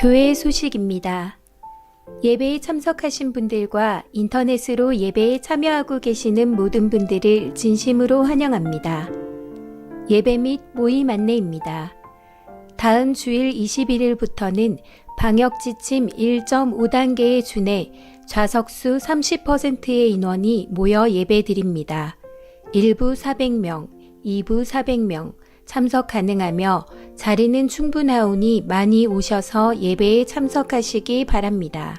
교회 소식입니다. 예배에 참석하신 분들과 인터넷으로 예배에 참여하고 계시는 모든 분들을 진심으로 환영합니다. 예배 및 모임 안내입니다. 다음 주일 21일부터는 방역지침 1.5단계에 준해 좌석수 30%의 인원이 모여 예배드립니다. 1부 400명, 2부 400명, 참석 가능하며 자리는 충분하오니 많이 오셔서 예배에 참석하시기 바랍니다.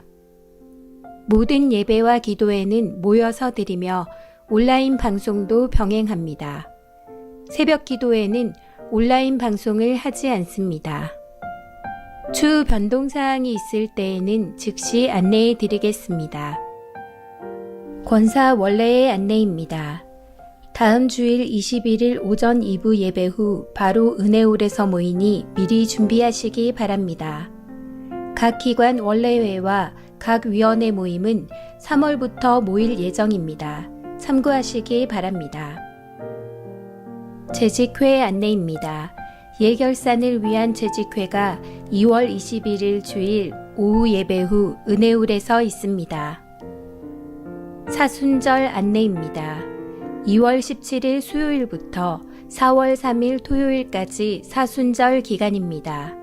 모든 예배와 기도회는 모여서 드리며 온라인 방송도 병행합니다. 새벽 기도회는 온라인 방송을 하지 않습니다. 추후 변동사항이 있을 때에는 즉시 안내해 드리겠습니다. 권사 원래의 안내입니다. 다음 주일 21일 오전 2부 예배 후 바로 은혜홀에서 모이니 미리 준비하시기 바랍니다. 각 기관 원래회와 각 위원회 모임은 3월부터 모일 예정입니다. 참고하시기 바랍니다. 재직회 안내입니다. 예결산을 위한 재직회가 2월 21일 주일 오후 예배 후 은혜홀에서 있습니다. 사순절 안내입니다. 2월 17일 수요일부터 4월 3일 토요일까지 사순절 기간입니다.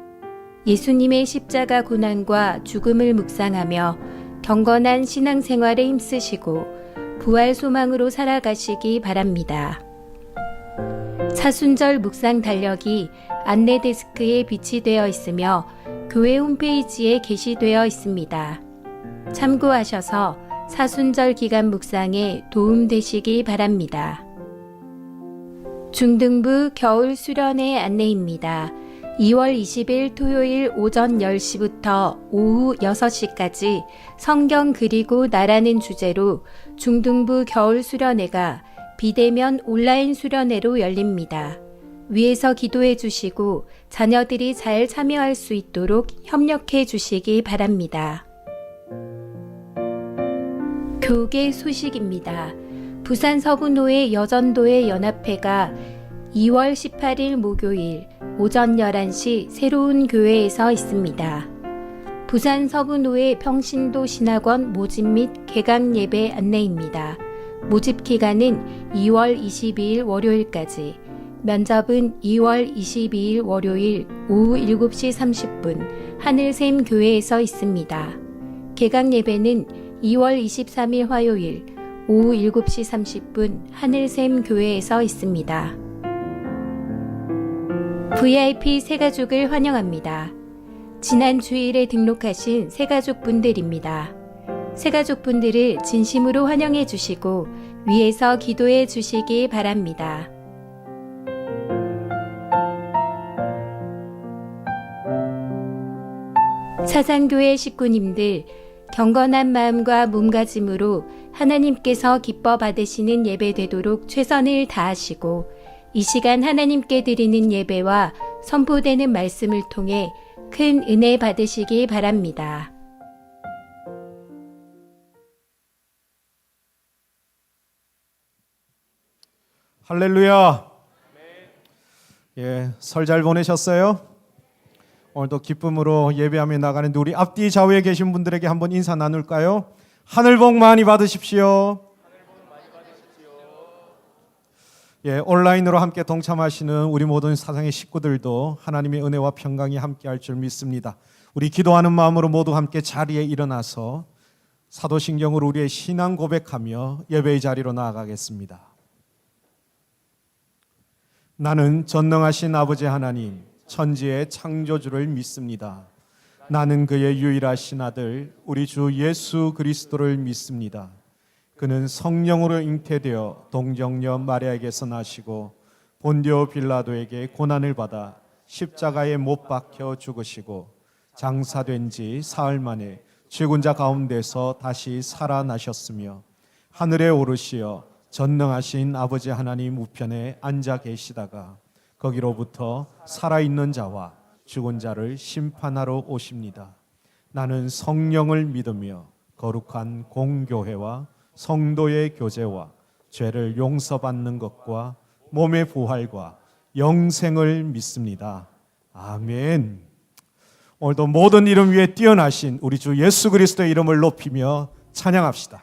예수님의 십자가 고난과 죽음을 묵상하며 경건한 신앙생활에 힘쓰시고 부활 소망으로 살아가시기 바랍니다. 사순절 묵상 달력이 안내 데스크에 비치되어 있으며 교회 홈페이지에 게시되어 있습니다. 참고하셔서 사순절 기간 묵상에 도움되시기 바랍니다. 중등부 겨울 수련회 안내입니다. 2월 20일 토요일 오전 10시부터 오후 6시까지 성경 그리고 나라는 주제로 중등부 겨울 수련회가 비대면 온라인 수련회로 열립니다. 위에서 기도해 주시고 자녀들이 잘 참여할 수 있도록 협력해 주시기 바랍니다. 교계 소식입니다. 부산 서구노회 여전도회 연합회가 2월 18일 목요일 오전 11시 새로운 교회에서 있습니다. 부산 서구노회 평신도 신학원 모집 및 개강 예배 안내입니다. 모집 기간은 2월 22일 월요일까지, 면접은 2월 22일 월요일 오후 7시 30분 하늘샘 교회에서 있습니다. 개강 예배는 2월 23일 화요일 오후 7시 30분 하늘샘 교회에서 있습니다. VIP 새가족을 환영합니다. 지난 주일에 등록하신 새가족분들입니다. 새가족분들을 진심으로 환영해 주시고 위에서 기도해 주시기 바랍니다. 사상교회 식구님들, 경건한 마음과 몸가짐으로 하나님께서 기뻐 받으시는 예배 되도록 최선을 다하시고 이 시간 하나님께 드리는 예배와 선포되는 말씀을 통해 큰 은혜 받으시기 바랍니다. 할렐루야. 설 잘 보내셨어요? 오늘도 기쁨으로 예배하며 나가는 우리 앞뒤 좌우에 계신 분들에게 한번 인사 나눌까요? 하늘 복 많이 받으십시오. 온라인으로 함께 동참하시는 우리 모든 사상의 식구들도 하나님의 은혜와 평강이 함께할 줄 믿습니다. 우리 기도하는 마음으로 모두 함께 자리에 일어나서 사도신경으로 우리의 신앙 고백하며 예배의 자리로 나아가겠습니다. 나는 전능하신 아버지 하나님, 천지의 창조주를 믿습니다. 나는 그의 유일하신 아들 우리 주 예수 그리스도를 믿습니다. 그는 성령으로 잉태되어 동정녀 마리아에게서 나시고 본디오 빌라도에게 고난을 받아 십자가에 못 박혀 죽으시고 장사된 지 사흘 만에 죽은 자 가운데서 다시 살아나셨으며 하늘에 오르시어 전능하신 아버지 하나님 우편에 앉아 계시다가 거기로부터 살아있는 자와 죽은 자를 심판하러 오십니다. 나는 성령을 믿으며 거룩한 공교회와 성도의 교제와 죄를 용서받는 것과 몸의 부활과 영생을 믿습니다. 아멘. 오늘도 모든 이름 위에 뛰어나신 우리 주 예수 그리스도의 이름을 높이며 찬양합시다.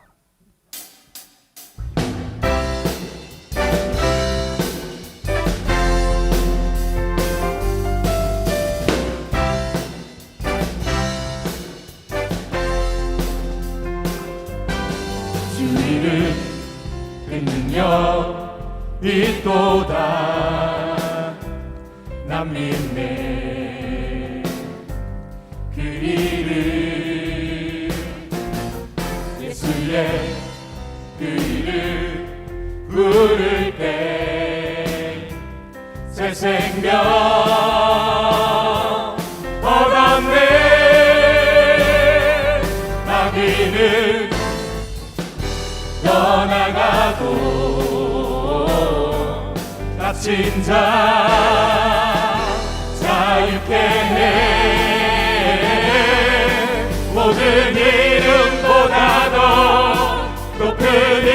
주 이름 그 능력 있도다 난 믿네 그 이름 예수의 그 이름 부를 때 새 생명 얻었네 마귀는 떠나가고 갇힌 자 자유케 해 모든 이름보다도 높은 이름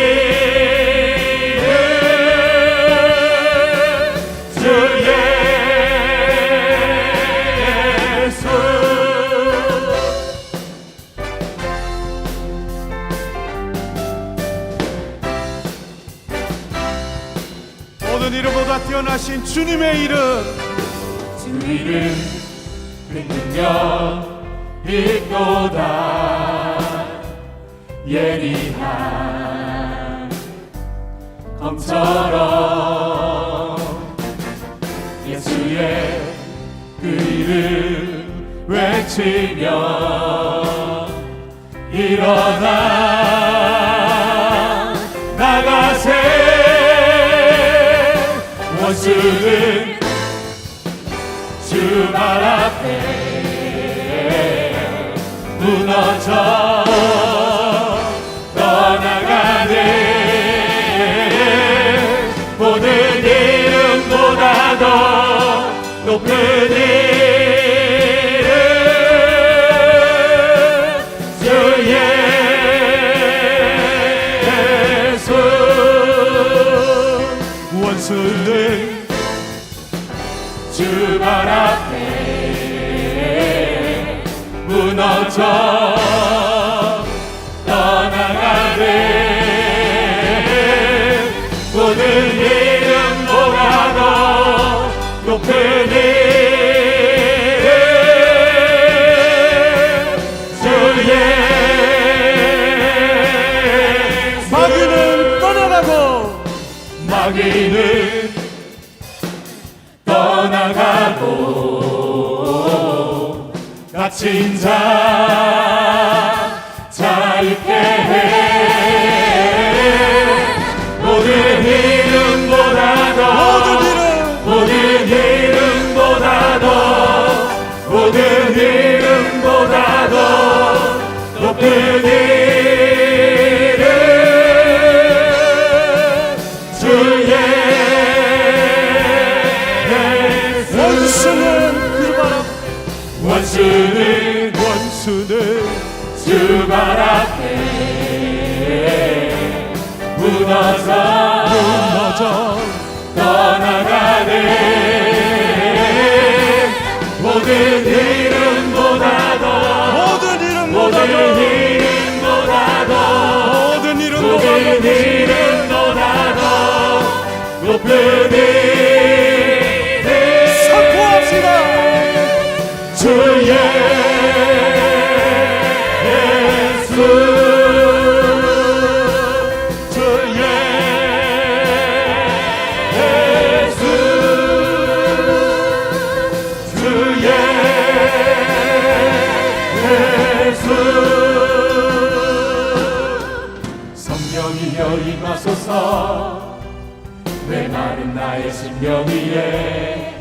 주 예수 모든 이름보다 뛰어나신 주님의 이름 주 이름 그 능력 있도다 예리한 검처럼 예수의 그 이름 외치며 일어나 나가세 원수는 주 발 앞에 무너져 떠나가네 모든 이름보다도 높은 이름 주 예수 원수는 주 발 앞에 무너져 떠나가네 모든 이름보다도 높은 이름 주 예수 마귀는 떠나가고 마귀는 떠나가고 갇힌 자 자유케 해 모든 이름보다도 모든 이름보다도 모든 이름보다도 높은 이름 주 원수는 그 발 앞에 원수는 주 발 앞에 무너져 떠나가네 모든 이름보다도 모든 이름보다도 높은 이름 선포합시다. 주 예수 주 예수 주 예수 성령이여 임하소서 메마른 나의 심령 위에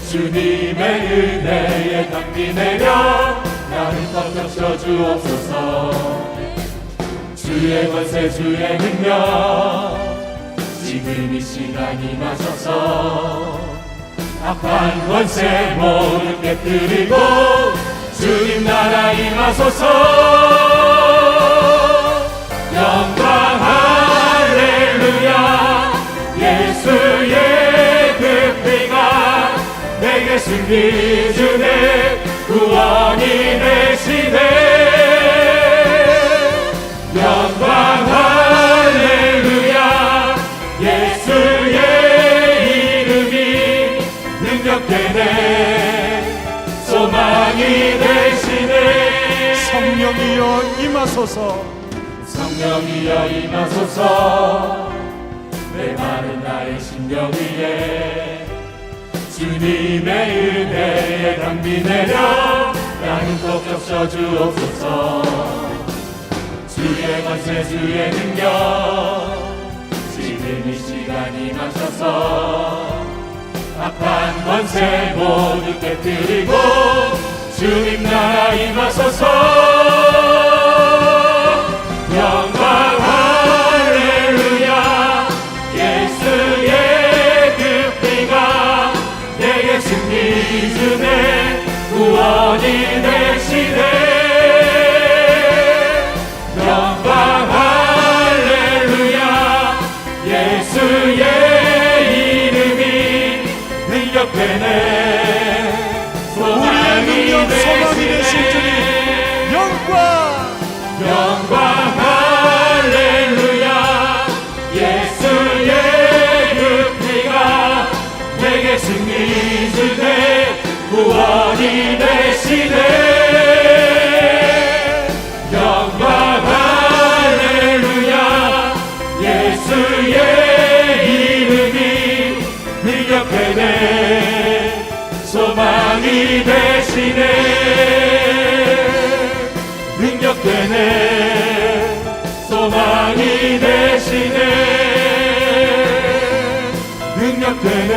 주님의 은혜에 담비 내려 나를 덮여 주옵소서 주의 권세 주의 능력 지금 이 시간 임하셔서 악한 권세 모두 깨뜨리고 주님 나라 임하소서 영광 할렐루야 예수의 그 피가 내게 승리 주네 구원 소망이 되시네. 성령이여 임하소서. 성령이여 임하소서. 내 마른 나의 심령 위에 주님의 은혜에 담비 내려 나는 꼭 적셔 주옵소서. 주의 권세 주의 능력 지금 이 시간 임하셔서 악한 권세 모두 깨뜨리고 주님 나라 임하소서. 영광 할렐루야. 예수의 그 피가 내게 승리 주네. 구원이 되시네. 영광 할렐루야. 예수의 이름이 능력되네. 우리의 능력 소망이 되신 주님 영광. 영광 할렐루야. 예수의 그 피가 내게 승리 주네. 구원이 되시네. 영광 할렐루야. 예수의 이름이 능력되네. 소망이 되시네. 능력되네. 소망이 되시네. 능력되네.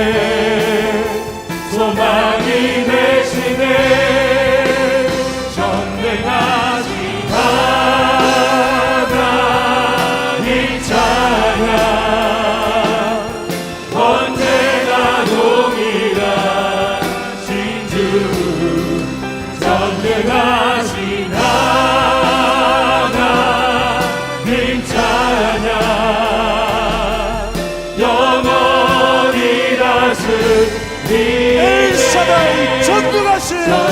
소망이 되시네. 전능하신 하나님 찬양. 언제나 동일하신 주. 전능하신 하나님 찬양. 영원히 다스리 엘샤다이 전능하신 하나님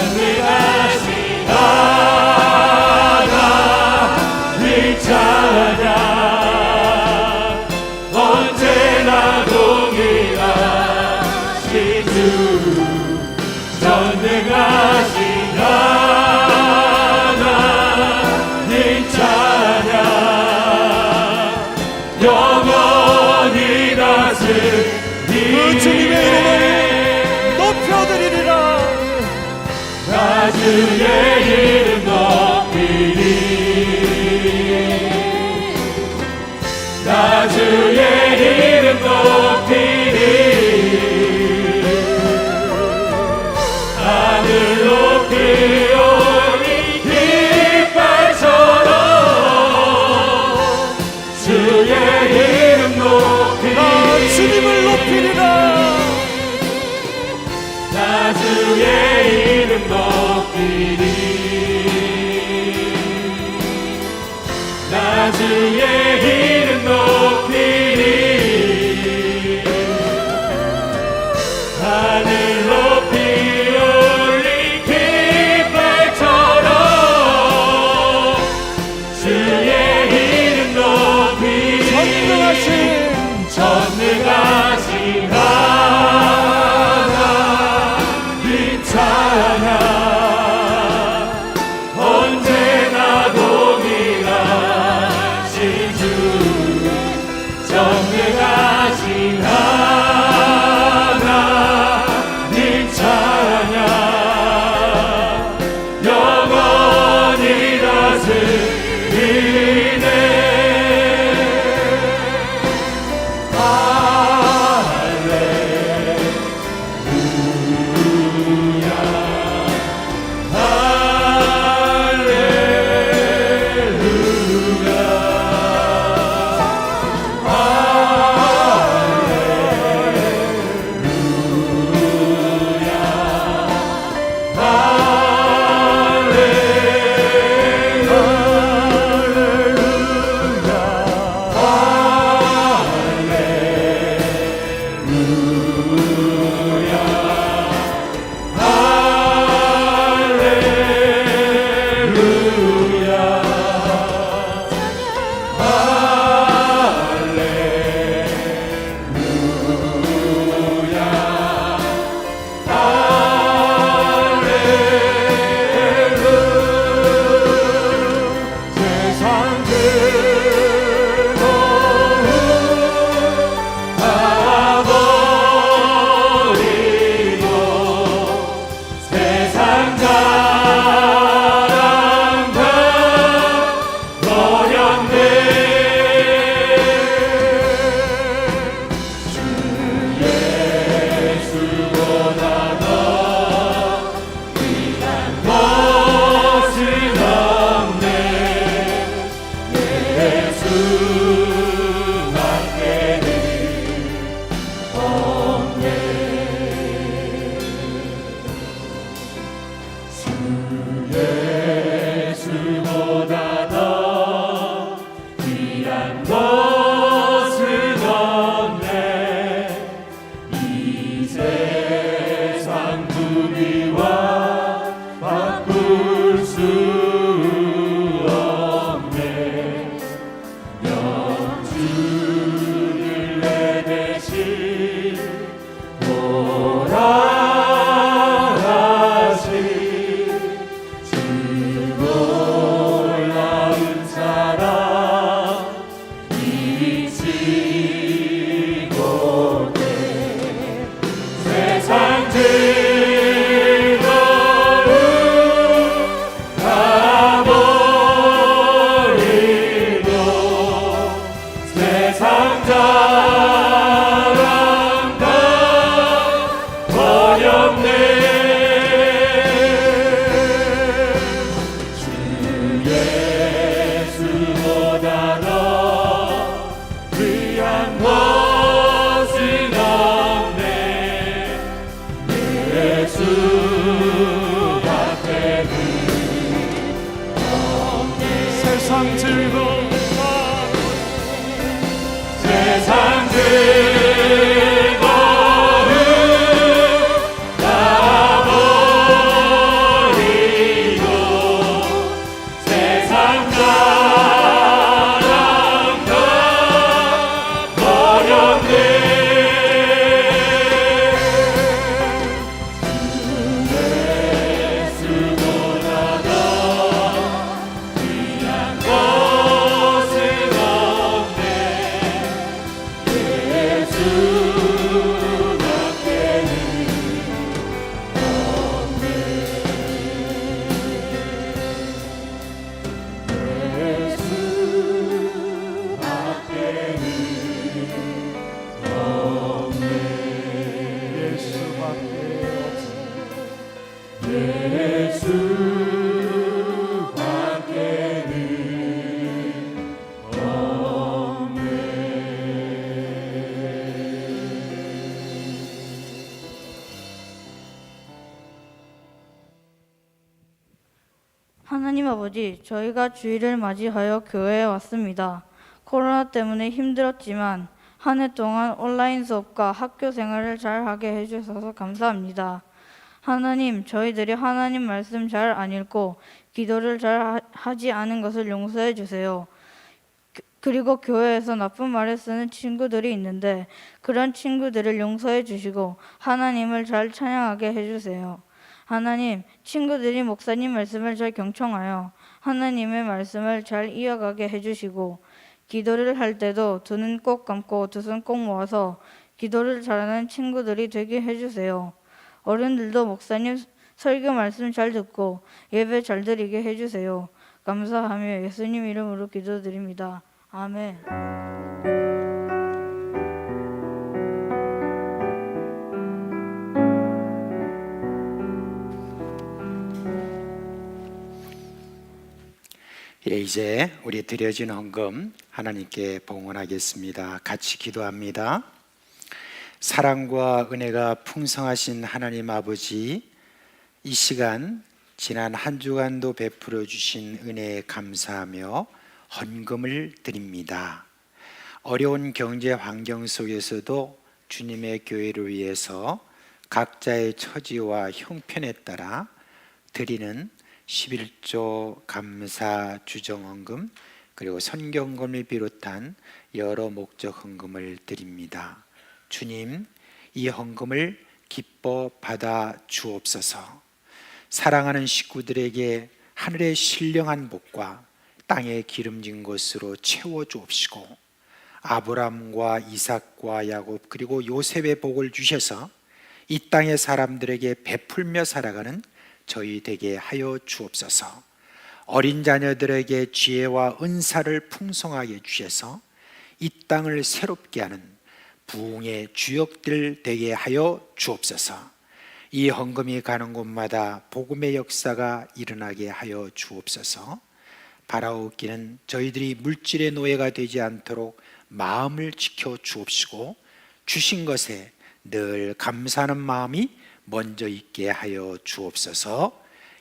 찬양. 언제나 동일하신 주. 전능하신 하나님 찬양. 영원히 다스리 그 주님의 이름을 높여드리리라. 나 주의 이름 높이리. 나 주의 이름 높이리. 하늘 높이 오니 깃발처럼 주의 이름 높이리. 나 주님을 높이리라. 나 주의 이름 높이리. 나 주의 이름 높이리. 하늘 높이 올린 깃발 사랑 다 버렸네. 주 예수보다 더 귀한 것은 없네. 예수 밖에는 없네. 주 예수보다 더 귀한 것은 없네. 이 세상 부귀와 바꿀 수 없네. 영주를 내 대신 몰아가신 주 놀라운 사랑 잊지 못해. 세상 즐거움 다 버리고 세상 자랑 다 버렸네. 주 예수보다 더 귀한 것은 없네. 예수 밖에는 없네. 세상 즐거움 세상 즐거움 다 버리고 세상 자랑 다 버렸네. 예수보다 더 귀한 것은 없네. 예수 밖에는 없네. 예수 밖에는 없네. 예수밖에 없어. 예수 밖에는 없네. 하나님 아버지, 저희가 주일을 맞이하여 교회에 왔습니다. 코로나 때문에 힘들었지만 한 해 동안 온라인 수업과 학교 생활을 잘 하게 해주셔서 감사합니다. 하나님, 저희들이 하나님 말씀 잘 안 읽고 기도를 잘 하지 않은 것을 용서해 주세요. 그리고 교회에서 나쁜 말을 쓰는 친구들이 있는데 그런 친구들을 용서해 주시고 하나님을 잘 찬양하게 해주세요. 하나님, 친구들이 목사님 말씀을 잘 경청하여 하나님의 말씀을 잘 이어가게 해주시고 기도를 할 때도 두 눈 꼭 감고 두 손 꼭 모아서 기도를 잘하는 친구들이 되게 해주세요. 어른들도 목사님 설교 말씀 잘 듣고 예배 잘 드리게 해주세요. 감사하며 예수님 이름으로 기도드립니다. 아멘. 이제 우리 드려진 헌금 하나님께 봉헌하겠습니다. 같이 기도합니다. 사랑과 은혜가 풍성하신 하나님 아버지, 이 시간 지난 한 주간도 베풀어 주신 은혜에 감사하며 헌금을 드립니다. 어려운 경제 환경 속에서도 주님의 교회를 위해서 각자의 처지와 형편에 따라 드리는 11조 감사 주정헌금 그리고 선경금을 비롯한 여러 목적 헌금을 드립니다. 주님, 이 헌금을 기뻐 받아 주옵소서. 사랑하는 식구들에게 하늘의 신령한 복과 땅의 기름진 것으로 채워 주옵시고 아브람과 이삭과 야곱 그리고 요셉의 복을 주셔서 이 땅의 사람들에게 베풀며 살아가는 저희 되게 하여 주옵소서. 어린 자녀들에게 지혜와 은사를 풍성하게 주셔서 이 땅을 새롭게 하는 부흥의 주역들 되게 하여 주옵소서. 이 헌금이 가는 곳마다 복음의 역사가 일어나게 하여 주옵소서. 바라옵기는 저희들이 물질의 노예가 되지 않도록 마음을 지켜 주옵시고 주신 것에 늘 감사하는 마음이 먼저 있게 하여 주옵소서.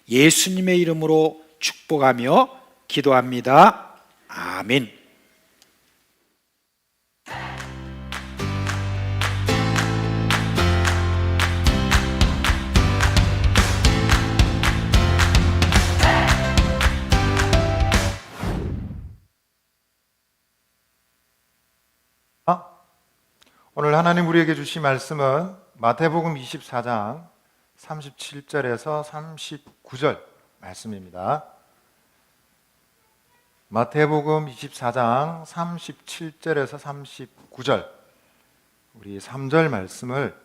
예수님의 이름으로 축복하며 기도합니다. 아멘. 오늘 하나님 우리에게 주신 말씀은 마태복음 24장 37절에서 39절 말씀입니다. 마태복음 24장 37절에서 39절 우리 3절 말씀을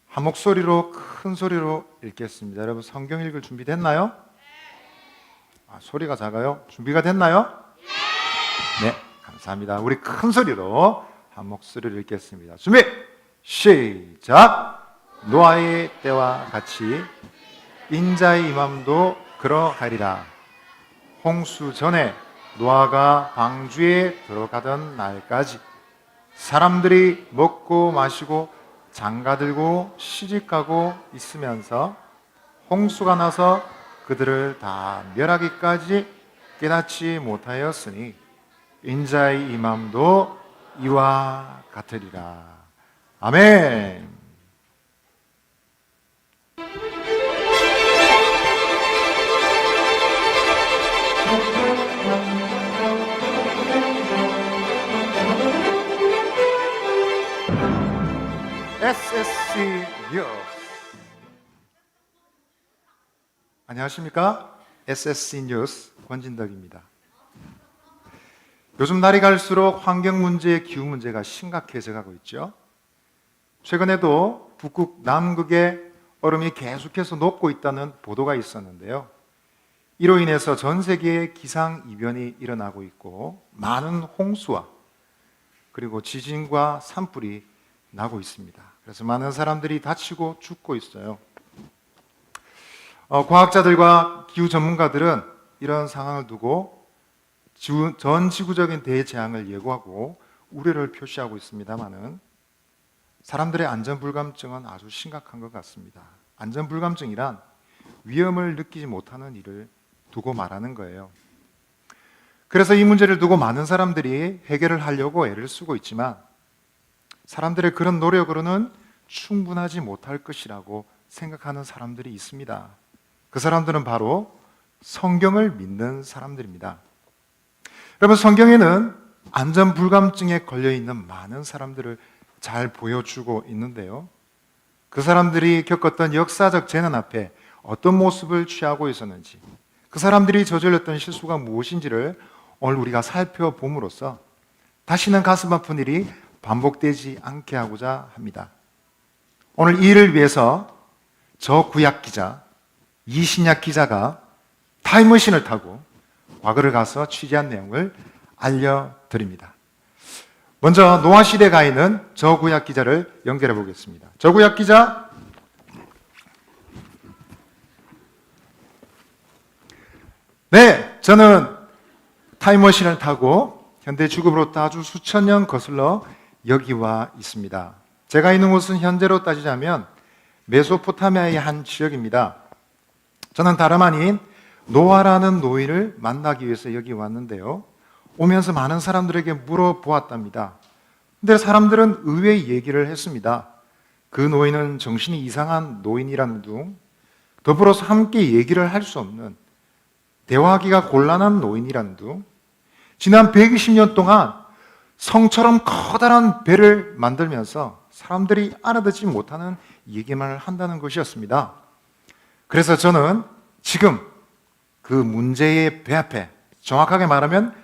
한 목소리로 큰 소리로 읽겠습니다. 여러분 성경 읽을 준비 됐나요? 소리가 작아요? 준비가 됐나요? 네, 감사합니다. 우리 큰 소리로 한 목소리를 읽겠습니다. 준비! 시작! 노아의 때와 같이 인자의 임함도 그러하리라. 홍수 전에 노아가 방주에 들어가던 날까지 사람들이 먹고 마시고 장가들고 시집가고 있으면서 홍수가 나서 그들을 다 멸하기까지 깨닫지 못하였으니 인자의 임함도 이와 같으리라. 아멘. SSC 뉴스. 안녕하십니까? SSC 뉴스 권진덕입니다. 요즘 날이 갈수록 환경 문제, 기후 문제가 심각해져 가고 있죠. 최근에도 북극, 남극의 얼음이 계속해서 녹고 있다는 보도가 있었는데요. 이로 인해서 전 세계에 기상 이변이 일어나고 있고 많은 홍수와 그리고 지진과 산불이 나고 있습니다. 그래서 많은 사람들이 다치고 죽고 있어요. 과학자들과 기후 전문가들은 이런 상황을 두고 전 지구적인 대재앙을 예고하고 우려를 표시하고 있습니다만은 사람들의 안전불감증은 아주 심각한 것 같습니다. 안전불감증이란 위험을 느끼지 못하는 일을 두고 말하는 거예요. 그래서 이 문제를 두고 많은 사람들이 해결을 하려고 애를 쓰고 있지만 사람들의 그런 노력으로는 충분하지 못할 것이라고 생각하는 사람들이 있습니다. 그 사람들은 바로 성경을 믿는 사람들입니다. 여러분, 성경에는 안전불감증에 걸려있는 많은 사람들을 잘 보여주고 있는데요. 그 사람들이 겪었던 역사적 재난 앞에 어떤 모습을 취하고 있었는지, 그 사람들이 저질렀던 실수가 무엇인지를 오늘 우리가 살펴봄으로써 다시는 가슴 아픈 일이 반복되지 않게 하고자 합니다. 오늘 이 일을 위해서 저 구약 기자, 이신약 기자가 타임머신을 타고 과거를 가서 취재한 내용을 알려드립니다. 먼저 노아 시대에 가 있는 저 구약 기자를 연결해 보겠습니다. 저 구약 기자. 네, 저는 타임머신을 타고 현대 지구로부터 아주 수천 년 거슬러 여기 와 있습니다. 제가 있는 곳은 현재로 따지자면 메소포타미아의 한 지역입니다. 저는 다름 아닌 노아라는 노인을 만나기 위해서 여기 왔는데요. 오면서 많은 사람들에게 물어보았답니다. 근데 사람들은 의외의 얘기를 했습니다. 그 노인은 정신이 이상한 노인이라는 둥, 더불어서 함께 얘기를 할 수 없는, 대화하기가 곤란한 노인이라는 둥, 지난 120년 동안 성처럼 커다란 배를 만들면서 사람들이 알아듣지 못하는 얘기만 한다는 것이었습니다. 그래서 저는 지금 그 문제의 배 앞에, 정확하게 말하면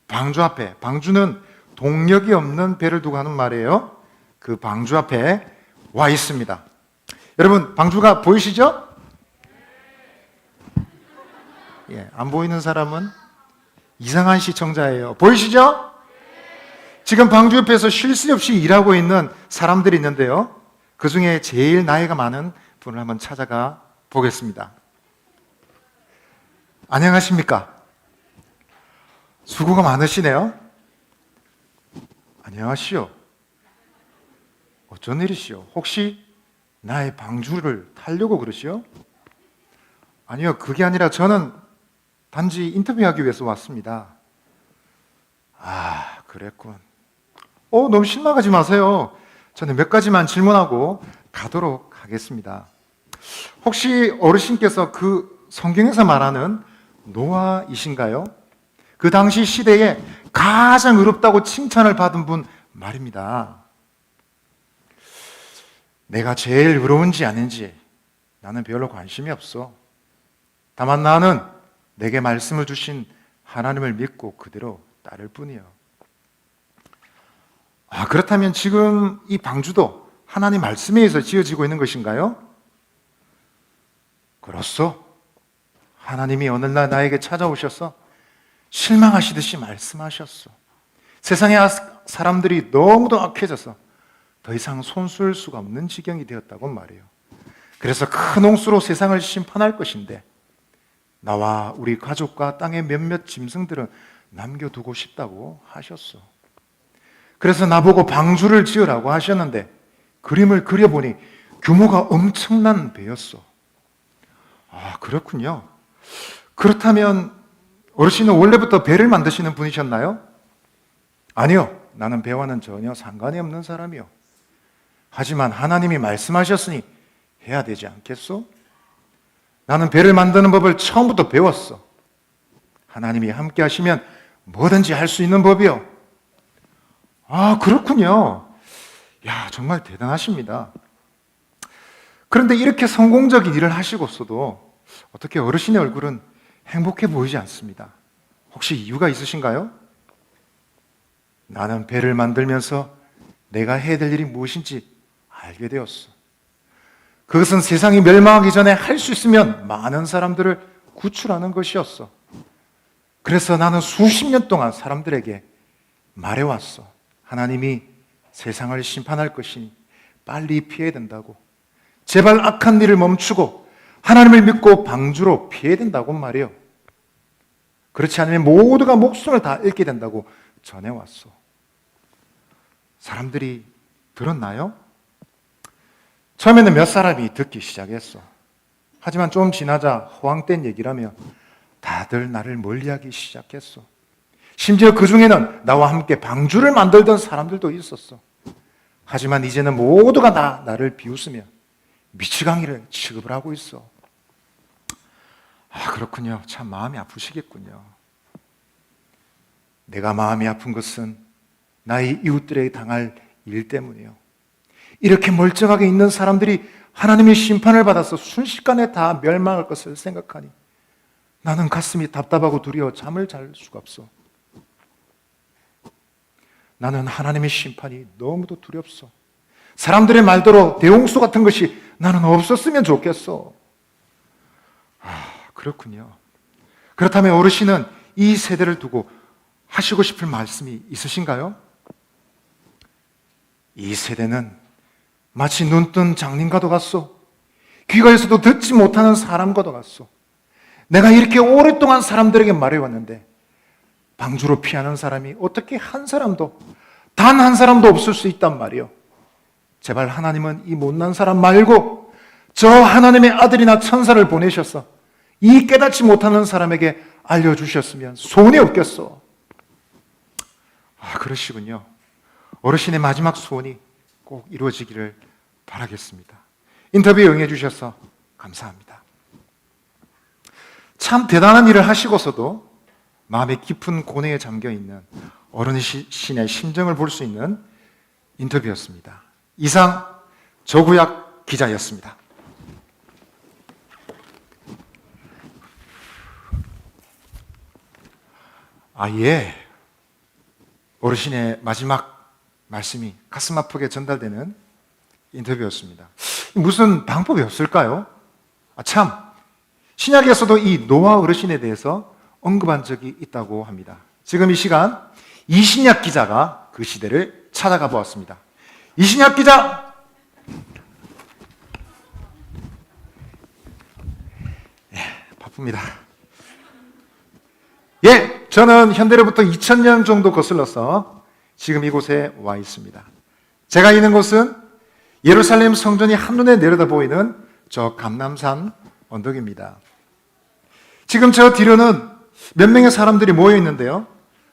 방주 앞에, 방주는 동력이 없는 배를 두고 하는 말이에요. 그 방주 앞에 와 있습니다. 여러분, 방주가 보이시죠? 예, 안 보이는 사람은 이상한 시청자예요. 보이시죠? 지금 방주 옆에서 쉴 새 없이 일하고 있는 사람들이 있는데요. 그 중에 제일 나이가 많은 분을 한번 찾아가 보겠습니다. 안녕하십니까? 수고가 많으시네요. 안녕하시오. 어쩐 일이시오? 혹시 나의 방주를 타려고 그러시오? 아니요, 그게 아니라 저는 단지 인터뷰하기 위해서 왔습니다. 아, 그랬군. 너무 실망하지 마세요. 저는 몇 가지만 질문하고 가도록 하겠습니다. 혹시 어르신께서 그 성경에서 말하는 노아이신가요? 그 당시 시대에 가장 의롭다고 칭찬을 받은 분 말입니다. 내가 제일 의로운지 아닌지 나는 별로 관심이 없어. 다만 나는 내게 말씀을 주신 하나님을 믿고 그대로 따를 뿐이요. 그렇다면 지금 이 방주도 하나님 말씀에 의해서 지어지고 있는 것인가요? 그렇소. 하나님이 어느 날 나에게 찾아오셔서 실망하시듯이 말씀하셨어. 세상의 사람들이 너무도 악해져서 더 이상 손쓸 수가 없는 지경이 되었다고 말해요. 그래서 큰 홍수로 세상을 심판할 것인데 나와 우리 가족과 땅의 몇몇 짐승들은 남겨두고 싶다고 하셨어. 그래서 나보고 방주를 지으라고 하셨는데 그림을 그려보니 규모가 엄청난 배였어. 그렇군요. 그렇다면 어르신은 원래부터 배를 만드시는 분이셨나요? 아니요. 나는 배와는 전혀 상관이 없는 사람이요. 하지만 하나님이 말씀하셨으니 해야 되지 않겠소? 나는 배를 만드는 법을 처음부터 배웠어. 하나님이 함께 하시면 뭐든지 할 수 있는 법이요. 그렇군요. 야, 정말 대단하십니다. 그런데 이렇게 성공적인 일을 하시고서도 어떻게 어르신의 얼굴은 행복해 보이지 않습니다. 혹시 이유가 있으신가요? 나는 배를 만들면서 내가 해야 될 일이 무엇인지 알게 되었어. 그것은 세상이 멸망하기 전에 할 수 있으면 많은 사람들을 구출하는 것이었어. 그래서 나는 수십 년 동안 사람들에게 말해왔어. 하나님이 세상을 심판할 것이니 빨리 피해야 된다고. 제발 악한 일을 멈추고 하나님을 믿고 방주로 피해야 된다고 말해요. 그렇지 않으면 모두가 목숨을 다 잃게 된다고 전해왔어. 사람들이 들었나요? 처음에는 몇 사람이 듣기 시작했어. 하지만 좀 지나자 허황된 얘기라며 다들 나를 멀리하기 시작했어. 심지어 그 중에는 나와 함께 방주를 만들던 사람들도 있었어. 하지만 이제는 모두가 나를 비웃으며 미치광이를 취급을 하고 있어. 그렇군요. 참 마음이 아프시겠군요. 내가 마음이 아픈 것은 나의 이웃들에게 당할 일 때문이에요. 이렇게 멀쩡하게 있는 사람들이 하나님의 심판을 받아서 순식간에 다 멸망할 것을 생각하니 나는 가슴이 답답하고 두려워 잠을 잘 수가 없어. 나는 하나님의 심판이 너무도 두렵소. 사람들의 말대로 대홍수 같은 것이 나는 없었으면 좋겠어. 그렇군요. 그렇다면 어르신은 이 세대를 두고 하시고 싶은 말씀이 있으신가요? 이 세대는 마치 눈뜬 장님과도 같소. 귀가 있어도 듣지 못하는 사람과도 같소. 내가 이렇게 오랫동안 사람들에게 말해왔는데 방주로 피하는 사람이 어떻게 한 사람도, 단 한 사람도 없을 수 있단 말이요. 제발 하나님은 이 못난 사람 말고 저 하나님의 아들이나 천사를 보내셔서 이 깨닫지 못하는 사람에게 알려주셨으면 소원이 없겠소. 그러시군요. 어르신의 마지막 소원이 꼭 이루어지기를 바라겠습니다. 인터뷰에 응해주셔서 감사합니다. 참 대단한 일을 하시고서도 마음의 깊은 고뇌에 잠겨있는 어르신의 심정을 볼 수 있는 인터뷰였습니다. 이상 조구약 기자였습니다. 예. 어르신의 마지막 말씀이 가슴 아프게 전달되는 인터뷰였습니다. 무슨 방법이 없을까요? 참 신약에서도 이 노아 어르신에 대해서 언급한 적이 있다고 합니다. 지금 이 시간 이신약 기자가 그 시대를 찾아가 보았습니다. 이신약 기자! 바쁩니다. 예, 저는 현대로부터 2000년 정도 거슬러서 지금 이곳에 와 있습니다. 제가 있는 곳은 예루살렘 성전이 한눈에 내려다 보이는 저 감람산 언덕입니다. 지금 저 뒤로는 몇 명의 사람들이 모여 있는데요.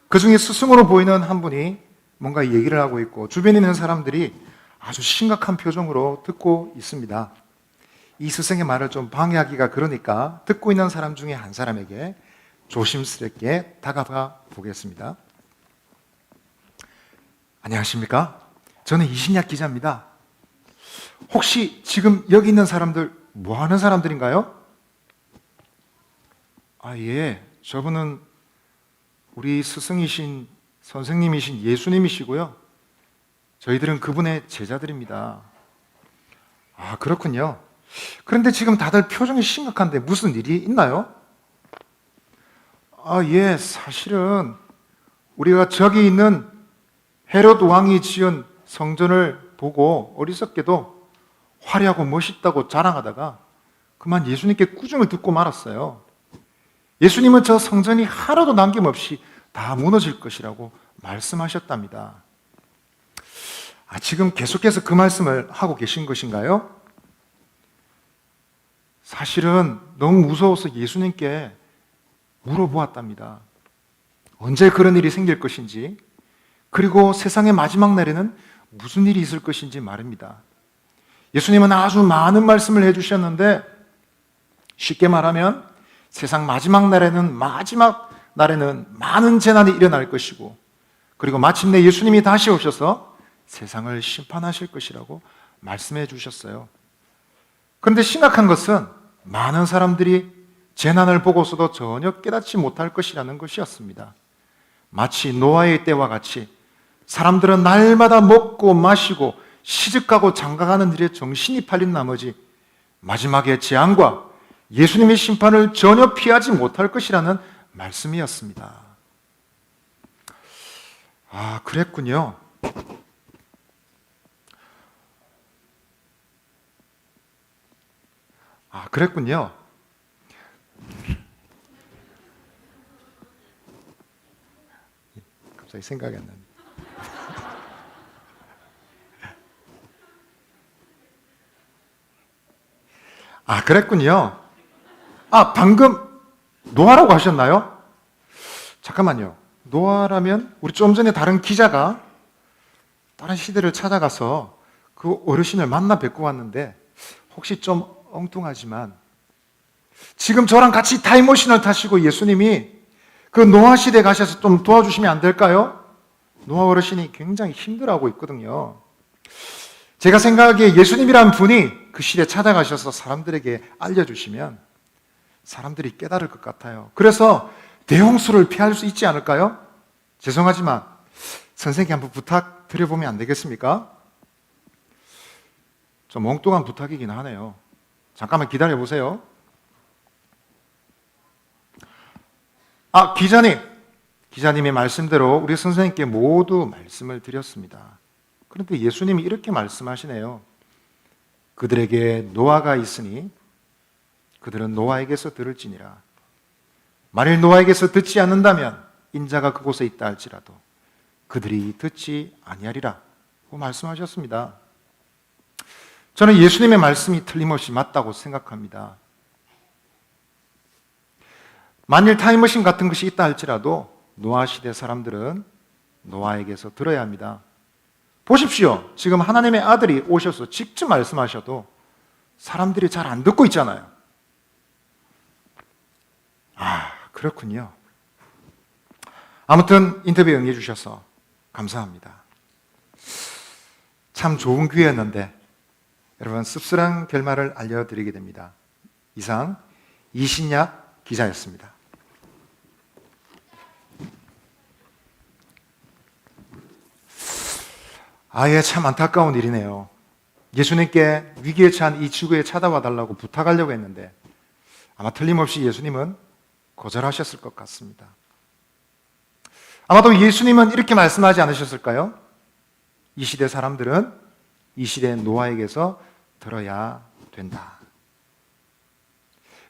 그 중에 스승으로 보이는 한 분이 뭔가 얘기를 하고 있고 주변에 있는 사람들이 아주 심각한 표정으로 듣고 있습니다. 이 스승의 말을 좀 방해하기가 그러니까 듣고 있는 사람 중에 한 사람에게 조심스럽게 다가가 보겠습니다. 안녕하십니까? 저는 이신약 기자입니다. 혹시 지금 여기 있는 사람들 뭐 하는 사람들인가요? 예. 저분은 우리 스승이신 선생님이신 예수님이시고요. 저희들은 그분의 제자들입니다. 그렇군요. 그런데 지금 다들 표정이 심각한데 무슨 일이 있나요? 예. 사실은 우리가 저기 있는 헤롯 왕이 지은 성전을 보고 어리석게도 화려하고 멋있다고 자랑하다가 그만 예수님께 꾸중을 듣고 말았어요. 예수님은 저 성전이 하나도 남김없이 다 무너질 것이라고 말씀하셨답니다. 지금 계속해서 그 말씀을 하고 계신 것인가요? 사실은 너무 무서워서 예수님께 물어보았답니다. 언제 그런 일이 생길 것인지, 그리고 세상의 마지막 날에는 무슨 일이 있을 것인지 말입니다. 예수님은 아주 많은 말씀을 해주셨는데 쉽게 말하면 세상 마지막 날에는 많은 재난이 일어날 것이고, 그리고 마침내 예수님이 다시 오셔서 세상을 심판하실 것이라고 말씀해 주셨어요. 그런데 심각한 것은 많은 사람들이 재난을 보고서도 전혀 깨닫지 못할 것이라는 것이었습니다. 마치 노아의 때와 같이 사람들은 날마다 먹고 마시고 시집가고 장가가는 일에 정신이 팔린 나머지 마지막에 재앙과 예수님의 심판을 전혀 피하지 못할 것이라는 말씀이었습니다. 그랬군요. 그랬군요. 갑자기 생각이 안 나네. 그랬군요. 방금 노아라고 하셨나요? 잠깐만요. 노아라면 우리 좀 전에 다른 기자가 다른 시대를 찾아가서 그 어르신을 만나 뵙고 왔는데 혹시 좀 엉뚱하지만 지금 저랑 같이 타임머신을 타시고 예수님이 그 노아 시대에 가셔서 좀 도와주시면 안 될까요? 노아 어르신이 굉장히 힘들어하고 있거든요. 제가 생각하기에 예수님이란 분이 그 시대에 찾아가셔서 사람들에게 알려주시면 사람들이 깨달을 것 같아요. 그래서 대홍수를 피할 수 있지 않을까요? 죄송하지만 선생님께 한번 부탁드려보면 안 되겠습니까? 좀 엉뚱한 부탁이긴 하네요. 잠깐만 기다려보세요. 기자님의 말씀대로 우리 선생님께 모두 말씀을 드렸습니다. 그런데 예수님이 이렇게 말씀하시네요. 그들에게 노아가 있으니 그들은 노아에게서 들을지니라. 만일 노아에게서 듣지 않는다면 인자가 그곳에 있다 할지라도 그들이 듣지 아니하리라 고 말씀하셨습니다. 저는 예수님의 말씀이 틀림없이 맞다고 생각합니다. 만일 타임머신 같은 것이 있다 할지라도 노아 시대 사람들은 노아에게서 들어야 합니다. 보십시오. 지금 하나님의 아들이 오셔서 직접 말씀하셔도 사람들이 잘 안 듣고 있잖아요. 그렇군요. 아무튼 인터뷰에 응해 주셔서 감사합니다. 참 좋은 기회였는데 여러분 씁쓸한 결말을 알려드리게 됩니다. 이상 이신약 기자였습니다. 참 안타까운 일이네요. 예수님께 위기에 처한 이 지구에 찾아와 달라고 부탁하려고 했는데 아마 틀림없이 예수님은 거절하셨을 것 같습니다. 아마도 예수님은 이렇게 말씀하지 않으셨을까요? 이 시대 사람들은 이 시대 노아에게서 들어야 된다.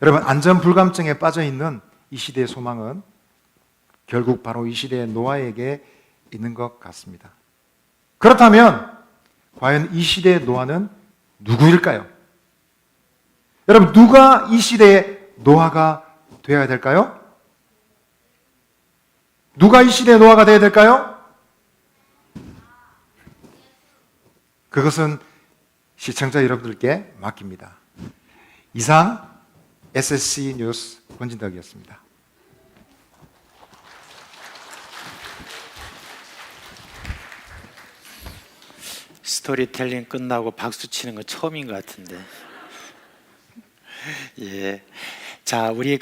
여러분, 안전불감증에 빠져있는 이 시대의 소망은 결국 바로 이 시대의 노아에게 있는 것 같습니다. 그렇다면 과연 이 시대의 노아는 누구일까요? 여러분, 누가 이 시대의 노아가 되어야 될까요? 누가 이 시대의 노아가 되어야 될까요? 그것은 시청자 여러분들께 맡깁니다. 이상 SSC 뉴스 권진덕이었습니다. 스토리텔링 끝나고 박수 치는 건 처음인 것 같은데. 예. 자, 우리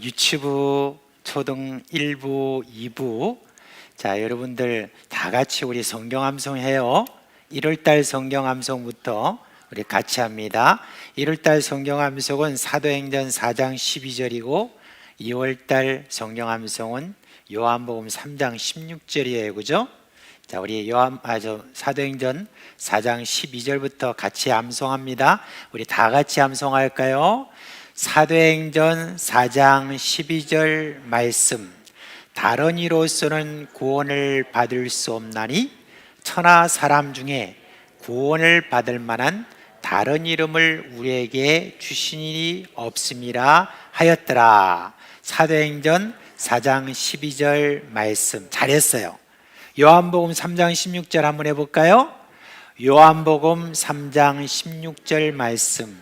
유치부 초등 1부, 2부. 자, 여러분들 다 같이 우리 성경 암송해요. 1월달 성경 암송부터 우리 같이 합니다. 1월달 성경 암송은 사도행전 4장 12절이고 2월달 성경 암송은 요한복음 3장 16절이에요. 그죠? 자, 우리 사도행전 4장 12절부터 같이 암송합니다. 우리 다 같이 암송할까요? 사도행전 4장 12절 말씀. 다른 이로서는 구원을 받을 수 없나니 천하 사람 중에 구원을 받을 만한 다른 이름을 우리에게 주신 일이 없음이라 하였더라. 사도행전 4장 12절 말씀 잘했어요. 요한복음 3장 16절 한번 해볼까요? 요한복음 3장 16절 말씀.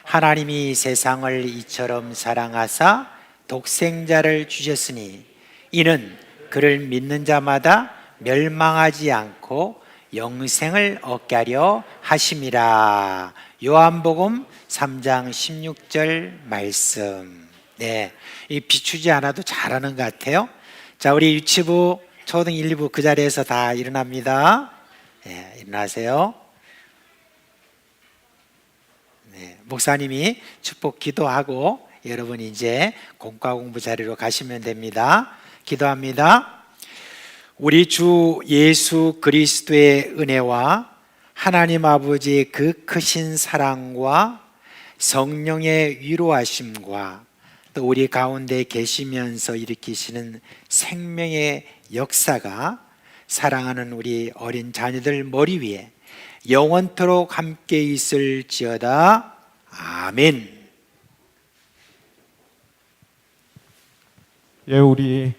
하나님이 세상을 이처럼 사랑하사 독생자를 주셨으니 이는 그를 믿는 자마다 멸망하지 않고 영생을 얻게 하려 하심이라. 요한복음 3장 16절 말씀. 네, 이 비추지 않아도 잘하는 것 같아요. 자, 우리 유치부 초등 1, 2부 그 자리에서 다 일어납니다. 네, 일어나세요. 네, 목사님이 축복 기도하고 여러분 이제 공과 공부 자리로 가시면 됩니다. 기도합니다. 우리 주 예수 그리스도의 은혜와 하나님 아버지의 그 크신 사랑과 성령의 위로하심과 또 우리 가운데 계시면서 일으키시는 생명의 역사가 사랑하는 우리 어린 자녀들 머리 위에 영원토록 함께 있을지어다. 아멘. 예, 우리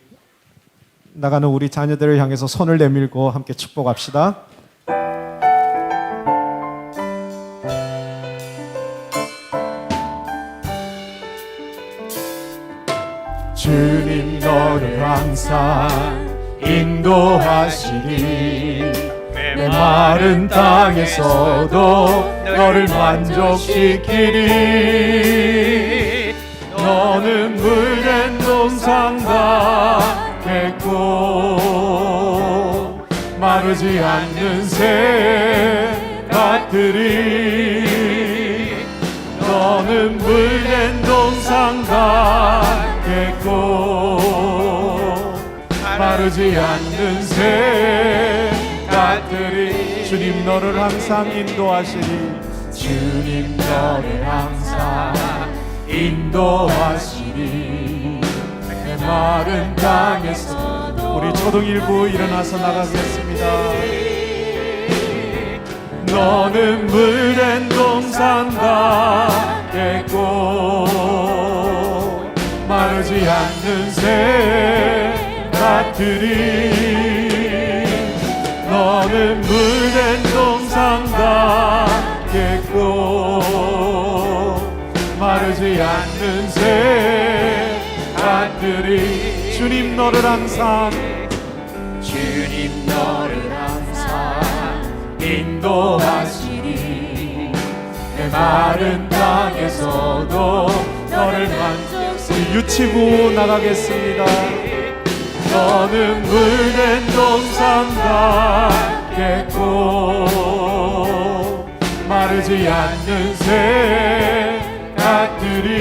나가는 우리 자녀들을 향해서 손을 내밀고 함께 축복합시다. 주님 너를 항상 인도하시니 메마른 땅에서도 너를 만족시키니 너는 물된 동상 같겠고 마르지 않는 새 밭들이 너는 물된 동상 같겠고 마르지 않는 새 밭들이 주님 너를 항상 인도하시니 주님 너를 항상 인도하시니 마른 땅에서 우리 초등 1부 일어나서 나가겠습니다. 너는 물된 동산 같겠고 마르지 않는 새 밭들이 너는 물된 동산 같겠고 마르지 않는 새 밭들이 주님 너를 항상 인도하시니 메마른 땅에서도 너를 만족시키니 유치부 나가겠습니다. 너는 물된 동산 같겠고 마르지 않는 새 밭들이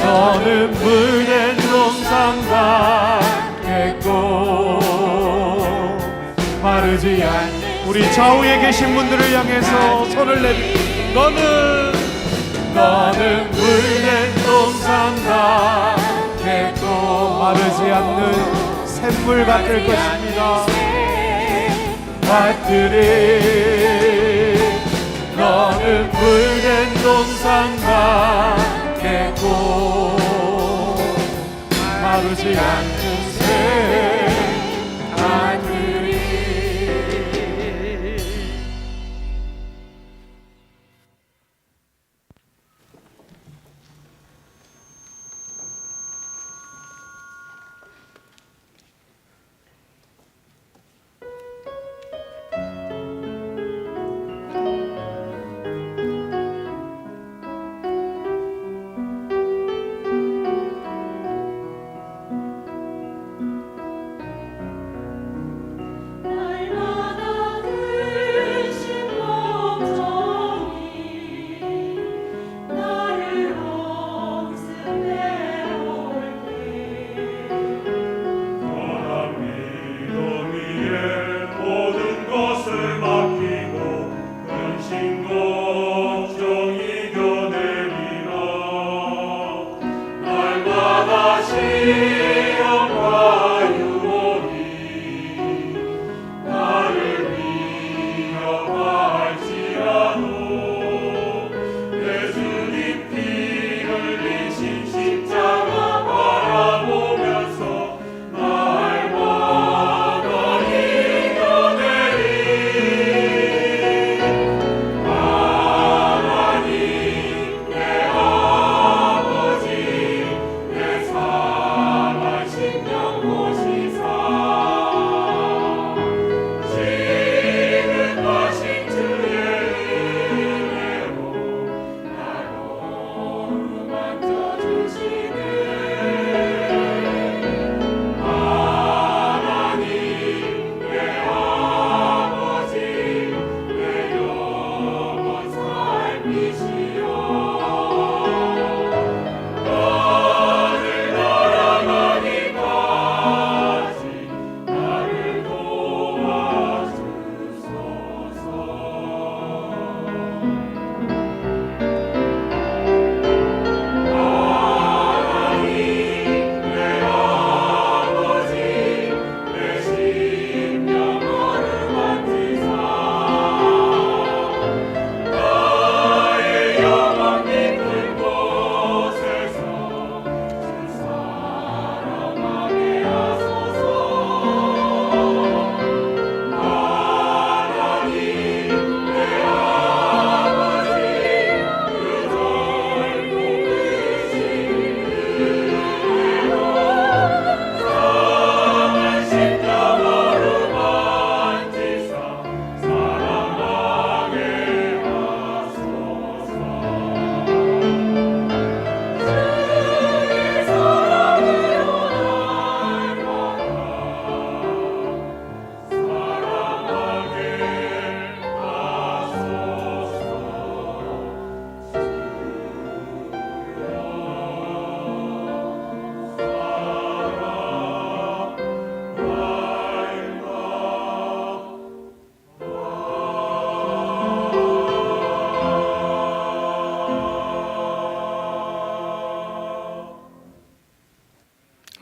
너는 물된 동산과 겠고 마르지 않는 우리 좌우에 계신 분들을 향해서 손을 내밀 너는 물된 동산과 겠고 마르지 않는 샘물 같을 것입니다. 밭들이 너는 물된 동산과 겠고 마르지 않는 새 밭들이 날마다 드신 목정이 나를 엄습해 올게 떠난 믿음 위에 모든 것을 맡기고 근심 걱정 이겨내리라 날마다 시험과 유혹이 나를 위협할지라도 예수님 피 흘리신 십자가 바라보면서 날마다 이겨내리 하나님 내 아버지 내 상한 심령 보시사 지극하신 주의 은혜로 나로 만져주시네 하나님 내 아버지 내 영혼 살피시오 너를 날아가기까지 나를 도와주소서 하나님 내 아버지 내 심령 어루만지사 나의 영혼 깊은 곳에서 주 사랑하게 하소서 하나님 내 아버지 그 넓고 크신 은혜로 상한 심령 어루만지사 사랑하게 하소서 주의 사랑으로 날마다 사랑하게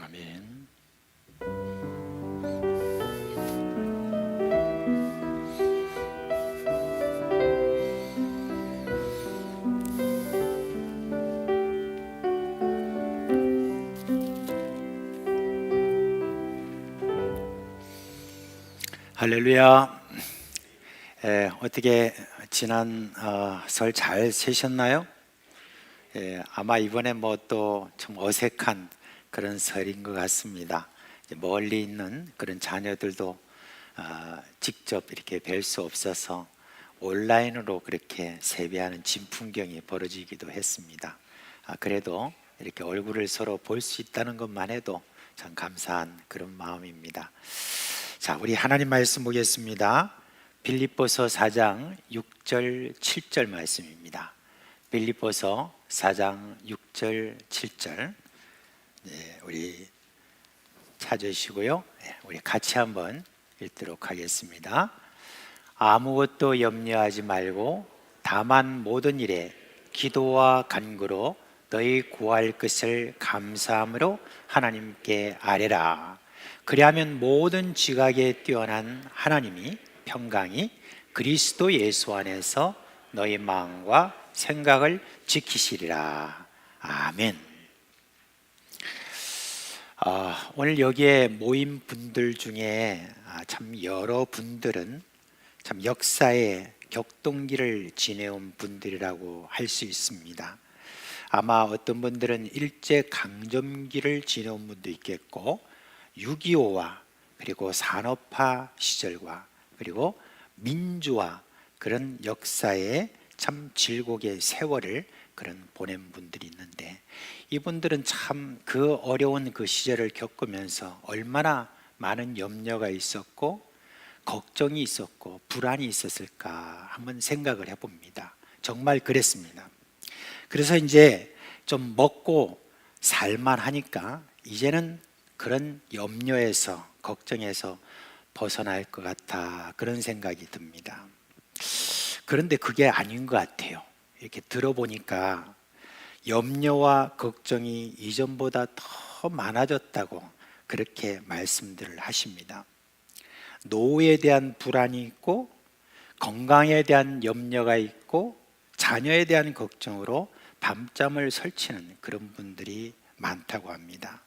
아멘. 할렐루야. 어떻게 지난 설 잘 세셨나요? 아마 이번에 뭐 또 좀 어색한 그런 설인 것 같습니다. 이제 멀리 있는 그런 자녀들도 직접 이렇게 뵐 수 없어서 온라인으로 그렇게 세배하는 진풍경이 벌어지기도 했습니다. 그래도 이렇게 얼굴을 서로 볼 수 있다는 것만 해도 참 감사한 그런 마음입니다. 자, 우리 하나님 말씀 보겠습니다. 빌립보서 4장 6절 7절 말씀입니다. 빌립보서 4장 6절 7절 우리 찾으시고요. 우리 같이 한번 읽도록 하겠습니다. 아무것도 염려하지 말고 다만 모든 일에 기도와 간구로 너희 구할 것을 감사함으로 하나님께 아뢰라. 그리하면 모든 지각에 뛰어난 하나님이 평강이 그리스도 예수 안에서 너희 마음과 생각을 지키시리라. 아멘. 오늘 여기에 모인 분들 중에 참 여러 분들은 참 역사의 격동기를 지내온 분들이라고 할 수 있습니다. 아마 어떤 분들은 일제 강점기를 지내온 분도 있겠고 6.25와 그리고 산업화 시절과 그리고 민주화 그런 역사의 참 질곡의 세월을 그런 보낸 분들이 있는데 이분들은 참 그 어려운 그 시절을 겪으면서 얼마나 많은 염려가 있었고 걱정이 있었고 불안이 있었을까 한번 생각을 해봅니다. 정말 그랬습니다. 그래서 이제 좀 먹고 살만 하니까 이제는 그런 염려에서 걱정에서 벗어날 것 같아 그런 생각이 듭니다. 그런데 그게 아닌 것 같아요. 이렇게 들어보니까 염려와 걱정이 이전보다 더 많아졌다고 그렇게 말씀들을 하십니다. 노후에 대한 불안이 있고 건강에 대한 염려가 있고 자녀에 대한 걱정으로 밤잠을 설치는 그런 분들이 많다고 합니다.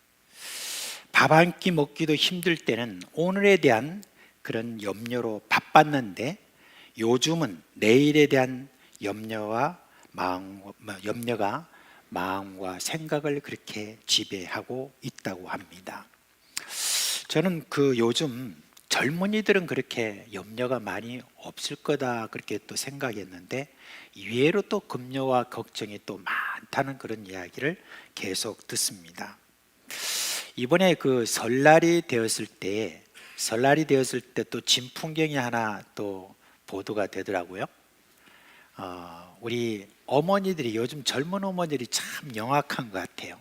밥 한 끼 먹기도 힘들 때는 오늘에 대한 그런 염려로 바빴는데 요즘은 내일에 대한 염려가 마음과 생각을 그렇게 지배하고 있다고 합니다. 저는 요즘 젊은이들은 그렇게 염려가 많이 없을 거다 그렇게 또 생각했는데 의외로 또 염려와 걱정이 또 많다는 그런 이야기를 계속 듣습니다. 이번에 설날이 되었을 때 또 진풍경이 하나 또 보도가 되더라고요. 우리 어머니들이 요즘 젊은 어머니들이 참 영악한 것 같아요.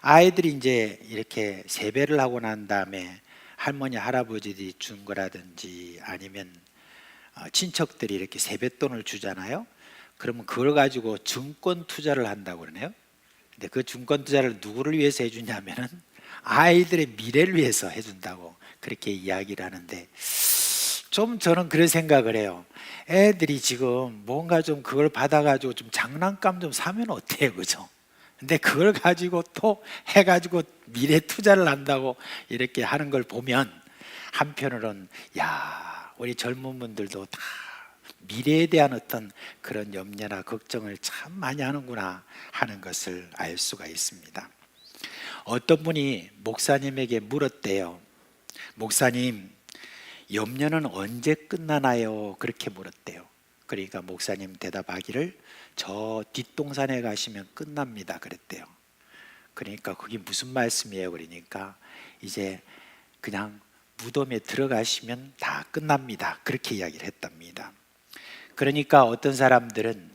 아이들이 이제 이렇게 세배를 하고 난 다음에 할머니 할아버지들이 준 거라든지 아니면 친척들이 이렇게 세뱃돈을 주잖아요. 그러면 그걸 가지고 증권 투자를 한다고 그러네요. 근데 그 증권 투자를 누구를 위해서 해주냐면은 아이들의 미래를 위해서 해준다고 그렇게 이야기를 하는데 좀 저는 그런 생각을 해요. 애들이 지금 뭔가 좀 그걸 받아가지고 좀 장난감 좀 사면 어때요, 그죠? 근데 그걸 가지고 또 해가지고 미래 투자를 한다고 이렇게 하는 걸 보면 한편으로는 야, 우리 젊은 분들도 다 미래에 대한 어떤 그런 염려나 걱정을 참 많이 하는구나 하는 것을 알 수가 있습니다. 어떤 분이 목사님에게 물었대요. 목사님, 염려는 언제 끝나나요? 그렇게 물었대요. 그러니까 목사님 대답하기를 저 뒷동산에 가시면 끝납니다 그랬대요. 그러니까 그게 무슨 말씀이에요? 그러니까 이제 그냥 무덤에 들어가시면 다 끝납니다 그렇게 이야기를 했답니다. 그러니까 어떤 사람들은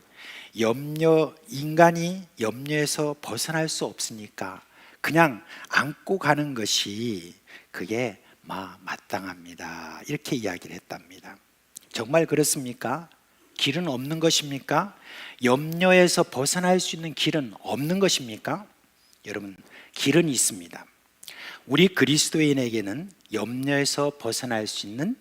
인간이 염려에서 벗어날 수 없으니까 그냥 안고 가는 것이 그게 마땅합니다 이렇게 이야기를 했답니다. 정말 그렇습니까? 길은 없는 것입니까? 염려에서 벗어날 수 있는 길은 없는 것입니까? 여러분, 길은 있습니다. 우리 그리스도인에게는 염려에서 벗어날 수 있는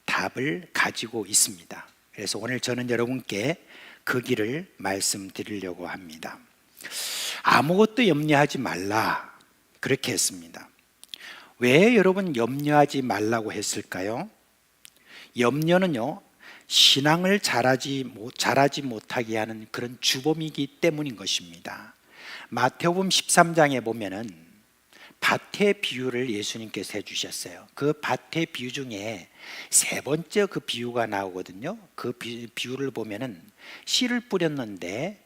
답을 가지고 있습니다. 그래서 오늘 저는 여러분께 그 길을 말씀드리려고 합니다. 아무것도 염려하지 말라 그렇게 했습니다. 왜 여러분 염려하지 말라고 했을까요? 염려는요 신앙을 잘하지 못하게 하는 그런 주범이기 때문인 것입니다. 마태복음 13장에 보면은 밭의 비유를 예수님께서 해주셨어요. 그 밭의 비유 중에 세 번째 그 비유가 나오거든요. 그 비유를 보면은 씨를 뿌렸는데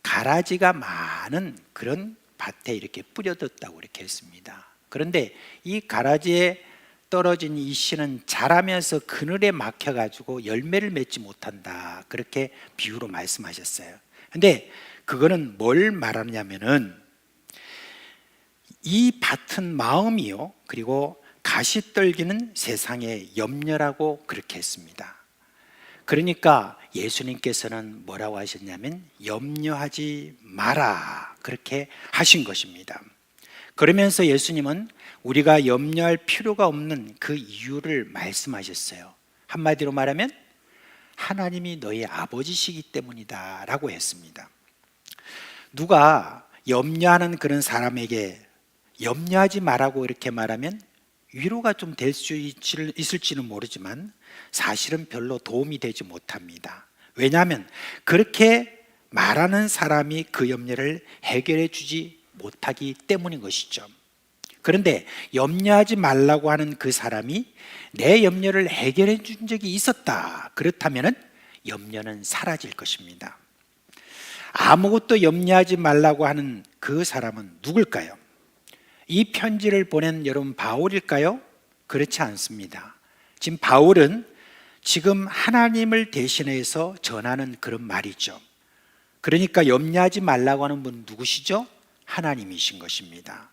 가라지가 많은 그런 밭에 이렇게 뿌려뒀다고 이렇게 했습니다. 그런데 이 가라지에 떨어진 이 씨는 자라면서 그늘에 막혀가지고 열매를 맺지 못한다 그렇게 비유로 말씀하셨어요. 근데 그거는 뭘 말하냐면은 이 밭은 마음이요, 그리고 가시떨기는 세상의 염려라고 그렇게 했습니다. 그러니까 예수님께서는 뭐라고 하셨냐면 염려하지 마라 그렇게 하신 것입니다. 그러면서 예수님은 우리가 염려할 필요가 없는 그 이유를 말씀하셨어요. 한마디로 말하면 하나님이 너희 아버지시기 때문이다 라고 했습니다. 누가 염려하는 그런 사람에게 염려하지 말라고 이렇게 말하면 위로가 좀 될 수 있을지는 모르지만 사실은 별로 도움이 되지 못합니다. 왜냐하면 그렇게 말하는 사람이 그 염려를 해결해 주지 못하기 때문인 것이죠. 그런데 염려하지 말라고 하는 그 사람이 내 염려를 해결해 준 적이 있었다, 그렇다면 염려는 사라질 것입니다. 아무것도 염려하지 말라고 하는 그 사람은 누굴까요? 이 편지를 보낸 여러분 바울일까요? 그렇지 않습니다. 지금 바울은 지금 하나님을 대신해서 전하는 그런 말이죠. 그러니까 염려하지 말라고 하는 분 누구시죠? 하나님이신 것입니다.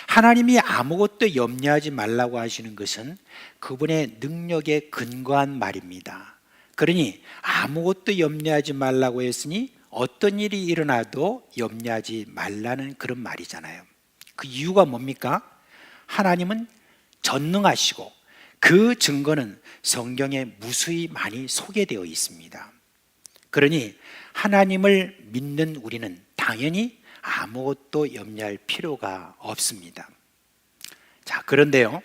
하나님이 아무것도 염려하지 말라고 하시는 것은 그분의 능력에 근거한 말입니다. 그러니 아무것도 염려하지 말라고 했으니 어떤 일이 일어나도 염려하지 말라는 그런 말이잖아요. 그 이유가 뭡니까? 하나님은 전능하시고 그 증거는 성경에 무수히 많이 소개되어 있습니다. 그러니 하나님을 믿는 우리는 당연히 아무것도 염려할 필요가 없습니다. 자, 그런데요,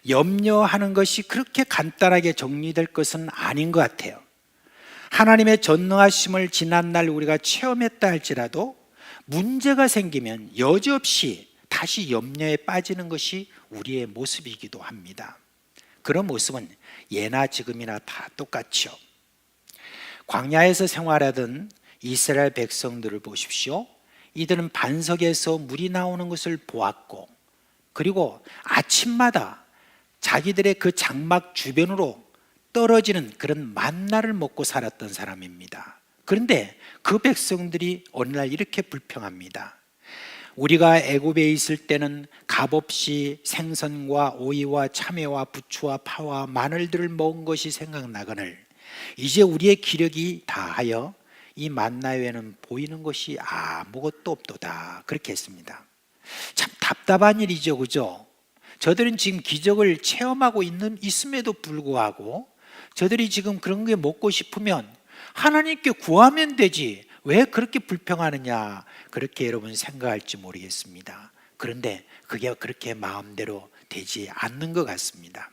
염려하는 것이 그렇게 간단하게 정리될 것은 아닌 것 같아요. 하나님의 전능하심을 지난날 우리가 체험했다 할지라도 문제가 생기면 여지없이 다시 염려에 빠지는 것이 우리의 모습이기도 합니다. 그런 모습은 예나 지금이나 다 똑같죠. 광야에서 생활하던 이스라엘 백성들을 보십시오. 이들은 반석에서 물이 나오는 것을 보았고, 그리고 아침마다 자기들의 그 장막 주변으로 떨어지는 그런 만나를 먹고 살았던 사람입니다. 그런데 그 백성들이 어느 날 이렇게 불평합니다. 우리가 애굽에 있을 때는 값없이 생선과 오이와 참외와 부추와 파와 마늘들을 먹은 것이 생각나거늘 이제 우리의 기력이 다하여 이 만나 외에는 보이는 것이 아무것도 없도다, 그렇게 했습니다. 참 답답한 일이죠, 그죠? 저들은 지금 기적을 체험하고 있음에도 불구하고 저들이 지금 그런 게 먹고 싶으면 하나님께 구하면 되지 왜 그렇게 불평하느냐, 그렇게 여러분 생각할지 모르겠습니다. 그런데 그게 그렇게 마음대로 되지 않는 것 같습니다.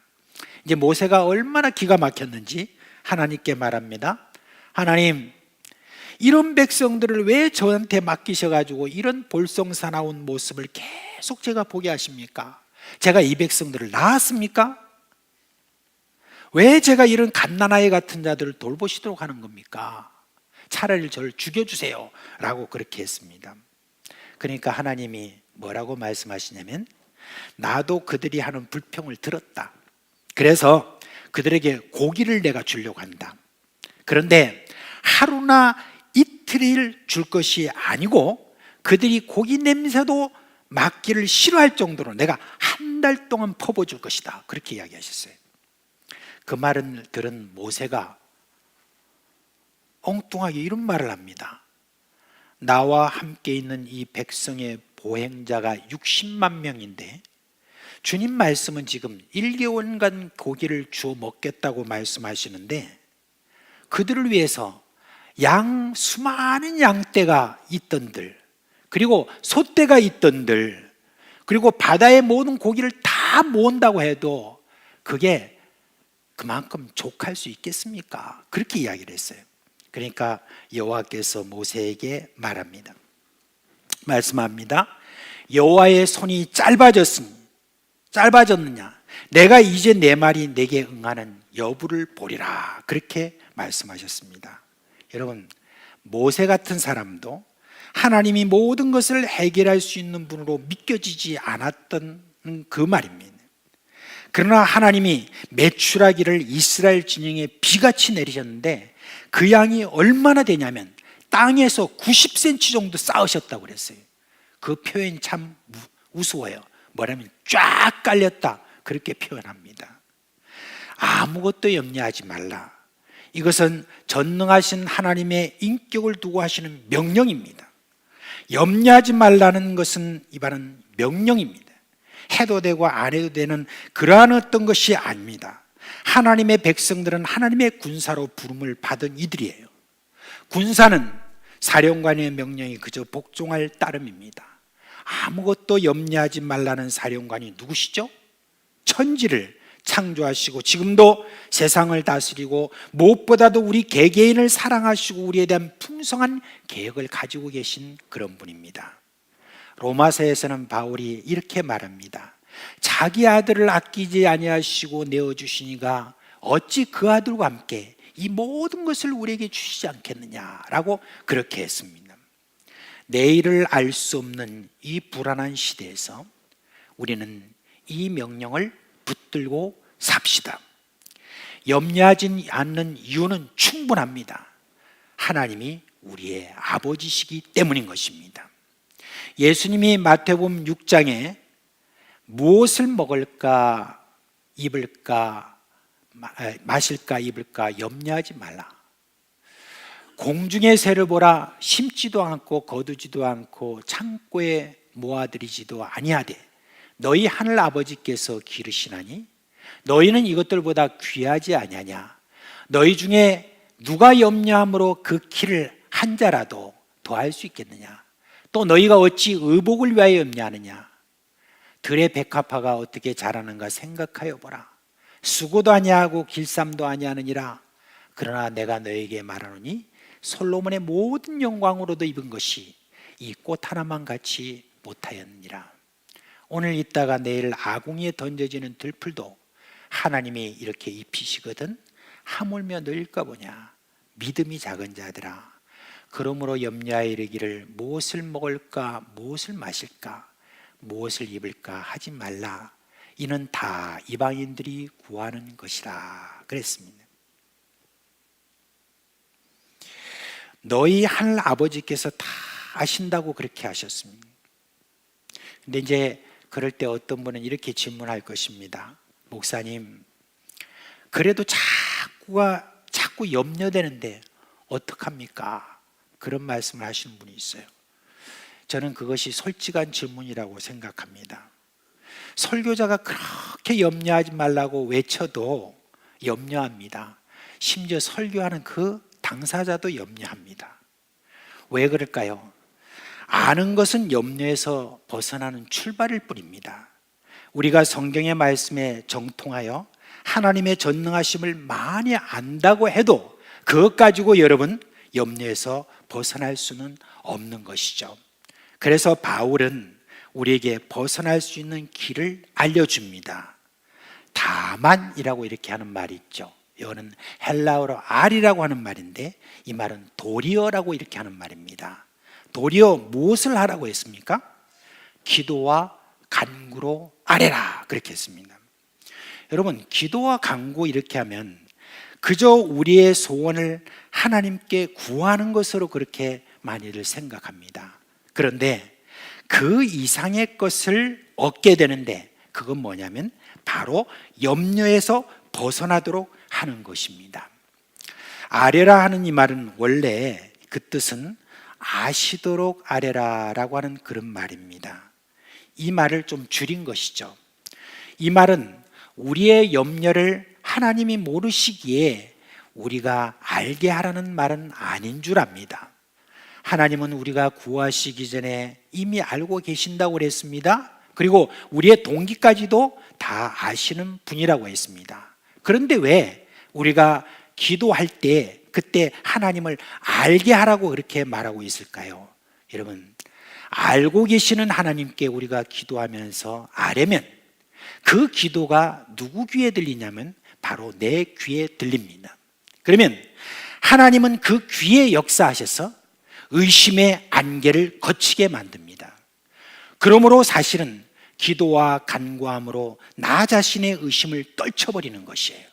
이제 모세가 얼마나 기가 막혔는지 하나님께 말합니다. 하나님, 이런 백성들을 왜 저한테 맡기셔가지고 이런 볼썽사나운 모습을 계속 제가 보게 하십니까? 제가 이 백성들을 낳았습니까? 왜 제가 이런 갓난아이 같은 자들을 돌보시도록 하는 겁니까? 차라리 저를 죽여주세요 라고 그렇게 했습니다. 그러니까 하나님이 뭐라고 말씀하시냐면 나도 그들이 하는 불평을 들었다. 그래서 그들에게 고기를 내가 주려고 한다. 그런데 하루나 이틀을 줄 것이 아니고 그들이 고기 냄새도 맡기를 싫어할 정도로 내가 한 달 동안 퍼부어줄 것이다, 그렇게 이야기하셨어요. 그 말을 들은 모세가 엉뚱하게 이런 말을 합니다. 나와 함께 있는 이 백성의 보행자가 60만 명인데 주님 말씀은 지금 1개월간 고기를 주어 먹겠다고 말씀하시는데 그들을 위해서 수많은 양떼가 있던들, 그리고 소떼가 있던들, 그리고 바다의 모든 고기를 다 모은다고 해도 그게 그만큼 족할 수 있겠습니까? 그렇게 이야기를 했어요. 그러니까 여호와께서 모세에게 말씀합니다. 여호와의 손이 짧아졌느냐? 내가 이제 내 말이 내게 응하는 여부를 보리라, 그렇게 말씀하셨습니다. 여러분, 모세 같은 사람도 하나님이 모든 것을 해결할 수 있는 분으로 믿겨지지 않았던 그 말입니다. 그러나 하나님이 메추라기를 이스라엘 진영에 비같이 내리셨는데 그 양이 얼마나 되냐면 땅에서 90cm 정도 쌓으셨다고 그랬어요. 그 표현이 참 우스워요. 뭐냐면 쫙 깔렸다, 그렇게 표현합니다. 아무것도 염려하지 말라. 이것은 전능하신 하나님의 인격을 두고 하시는 명령입니다. 염려하지 말라는 것은 이바는 명령입니다. 해도 되고 안 해도 되는 그러한 어떤 것이 아닙니다. 하나님의 백성들은 하나님의 군사로 부름을 받은 이들이에요. 군사는 사령관의 명령이 그저 복종할 따름입니다. 아무것도 염려하지 말라는 사령관이 누구시죠? 천지를 창조하시고 지금도 세상을 다스리고 무엇보다도 우리 개개인을 사랑하시고 우리에 대한 풍성한 계획을 가지고 계신 그런 분입니다. 로마서에서는 바울이 이렇게 말합니다. 자기 아들을 아끼지 아니하시고 내어주시니가 어찌 그 아들과 함께 이 모든 것을 우리에게 주시지 않겠느냐라고 그렇게 했습니다. 내일을 알 수 없는 이 불안한 시대에서 우리는 이 명령을 붙들고 삽시다. 염려하지 않는 이유는 충분합니다. 하나님이 우리의 아버지시기 때문인 것입니다. 예수님이 마태복음 6장에 무엇을 먹을까 입을까 마실까 입을까 염려하지 말라. 공중의 새를 보라. 심지도 않고 거두지도 않고 창고에 모아들이지도 아니하되 너희 하늘 아버지께서 기르시나니 너희는 이것들보다 귀하지 아니하냐. 너희 중에 누가 염려함으로 그 키를 한 자라도 더할 수 있겠느냐. 또 너희가 어찌 의복을 위하여 염려하느냐. 들의 백합화가 어떻게 자라는가 생각하여 보라. 수고도 아니하고 길쌈도 아니하느니라. 그러나 내가 너에게 말하노니 솔로몬의 모든 영광으로도 입은 것이 이 꽃 하나만 같이 못하였느니라. 오늘 있다가 내일 아궁이에 던져지는 들풀도 하나님이 이렇게 입히시거든 하물며 너일까 보냐. 믿음이 작은 자들아, 그러므로 염려하여 이르기를 무엇을 먹을까 무엇을 마실까 무엇을 입을까 하지 말라. 이는 다 이방인들이 구하는 것이라 그랬습니다. 너희 하늘 아버지께서 다 아신다고 그렇게 하셨습니다. 근데 이제 그럴 때 어떤 분은 이렇게 질문할 것입니다. 목사님, 그래도 자꾸 염려되는데 어떡합니까? 그런 말씀을 하시는 분이 있어요. 저는 그것이 솔직한 질문이라고 생각합니다. 설교자가 그렇게 염려하지 말라고 외쳐도 염려합니다. 심지어 설교하는 그 당사자도 염려합니다. 왜 그럴까요? 아는 것은 염려에서 벗어나는 출발일 뿐입니다. 우리가 성경의 말씀에 정통하여 하나님의 전능하심을 많이 안다고 해도 그것 가지고 여러분 염려에서 벗어날 수는 없는 것이죠. 그래서 바울은 우리에게 벗어날 수 있는 길을 알려줍니다. 다만이라고 이렇게 하는 말이 있죠. 이거는 헬라어로 알이라고 하는 말인데 이 말은 도리어라고 이렇게 하는 말입니다. 도리어 무엇을 하라고 했습니까? 기도와 간구로 아뢰라 그렇게 했습니다. 여러분, 기도와 간구 이렇게 하면 그저 우리의 소원을 하나님께 구하는 것으로 그렇게 많이들 생각합니다. 그런데 그 이상의 것을 얻게 되는데 그건 뭐냐면 바로 염려에서 벗어나도록 하는 것입니다. 아뢰라 하는 이 말은 원래 그 뜻은 아시도록 아뢰라라고 하는 그런 말입니다. 이 말을 좀 줄인 것이죠. 이 말은 우리의 염려를 하나님이 모르시기에 우리가 알게 하라는 말은 아닌 줄 압니다. 하나님은 우리가 구하시기 전에 이미 알고 계신다고 그랬습니다. 그리고 우리의 동기까지도 다 아시는 분이라고 했습니다. 그런데 왜 우리가 기도할 때 그때 하나님을 알게 하라고 그렇게 말하고 있을까요? 여러분, 알고 계시는 하나님께 우리가 기도하면서 아뢰면 그 기도가 누구 귀에 들리냐면 바로 내 귀에 들립니다. 그러면 하나님은 그 귀에 역사하셔서 의심의 안개를 거치게 만듭니다. 그러므로 사실은 기도와 간구함으로 나 자신의 의심을 떨쳐버리는 것이에요.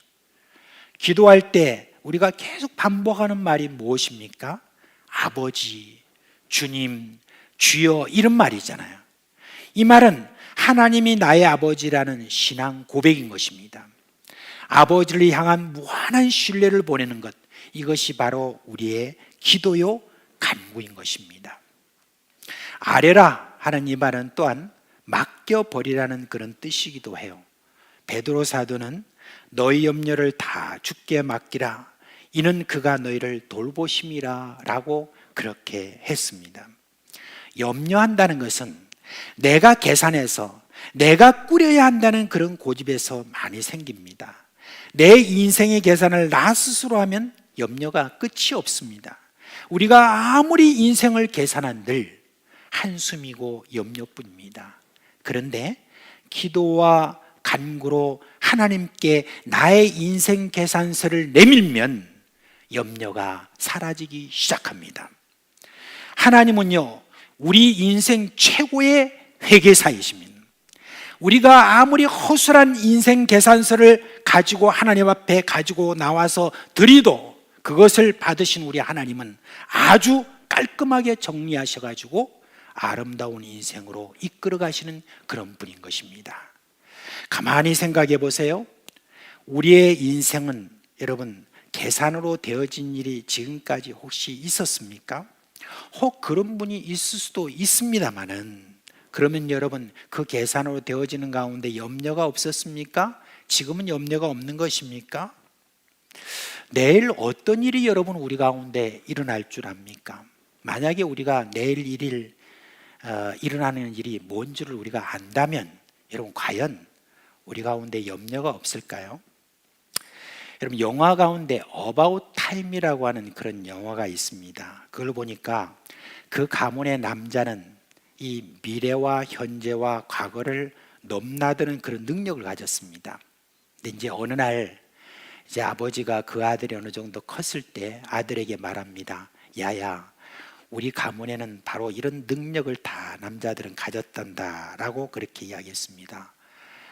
기도할 때 우리가 계속 반복하는 말이 무엇입니까? 아버지, 주님, 주여 이런 말이잖아요. 이 말은 하나님이 나의 아버지라는 신앙 고백인 것입니다. 아버지를 향한 무한한 신뢰를 보내는 것, 이것이 바로 우리의 기도요 간구인 것입니다. 아뢰라 하는 이 말은 또한 맡겨버리라는 그런 뜻이기도 해요. 베드로 사도는 너희 염려를 다 주께 맡기라, 이는 그가 너희를 돌보심이라 라고 그렇게 했습니다. 염려한다는 것은 내가 계산해서 내가 꾸려야 한다는 그런 고집에서 많이 생깁니다. 내 인생의 계산을 나 스스로 하면 염려가 끝이 없습니다. 우리가 아무리 인생을 계산한들 한숨이고 염려뿐입니다. 그런데 기도와 간구로 하나님께 나의 인생 계산서를 내밀면 염려가 사라지기 시작합니다. 하나님은요, 우리 인생 최고의 회계사이십니다. 우리가 아무리 허술한 인생 계산서를 가지고 하나님 앞에 가지고 나와서 드리도 그것을 받으신 우리 하나님은 아주 깔끔하게 정리하셔가지고 아름다운 인생으로 이끌어 가시는 그런 분인 것입니다. 가만히 생각해 보세요. 우리의 인생은 여러분 계산으로 되어진 일이 지금까지 혹시 있었습니까? 혹 그런 분이 있을 수도 있습니다만은, 그러면 여러분 그 계산으로 되어지는 가운데 염려가 없었습니까? 지금은 염려가 없는 것입니까? 내일 어떤 일이 여러분 우리 가운데 일어날 줄 압니까? 만약에 우리가 내일 일어나는 일이 뭔지를 우리가 안다면 여러분 과연 우리 가운데 염려가 없을까요? 여러분 영화 가운데 About Time이라고 하는 그런 영화가 있습니다. 그걸 보니까 그 가문의 남자는 이 미래와 현재와 과거를 넘나드는 그런 능력을 가졌습니다. 근데 이제 어느 날 이제 아버지가 그 아들이 어느 정도 컸을 때 아들에게 말합니다. 야야, 우리 가문에는 바로 이런 능력을 다 남자들은 가졌단다라고 그렇게 이야기했습니다.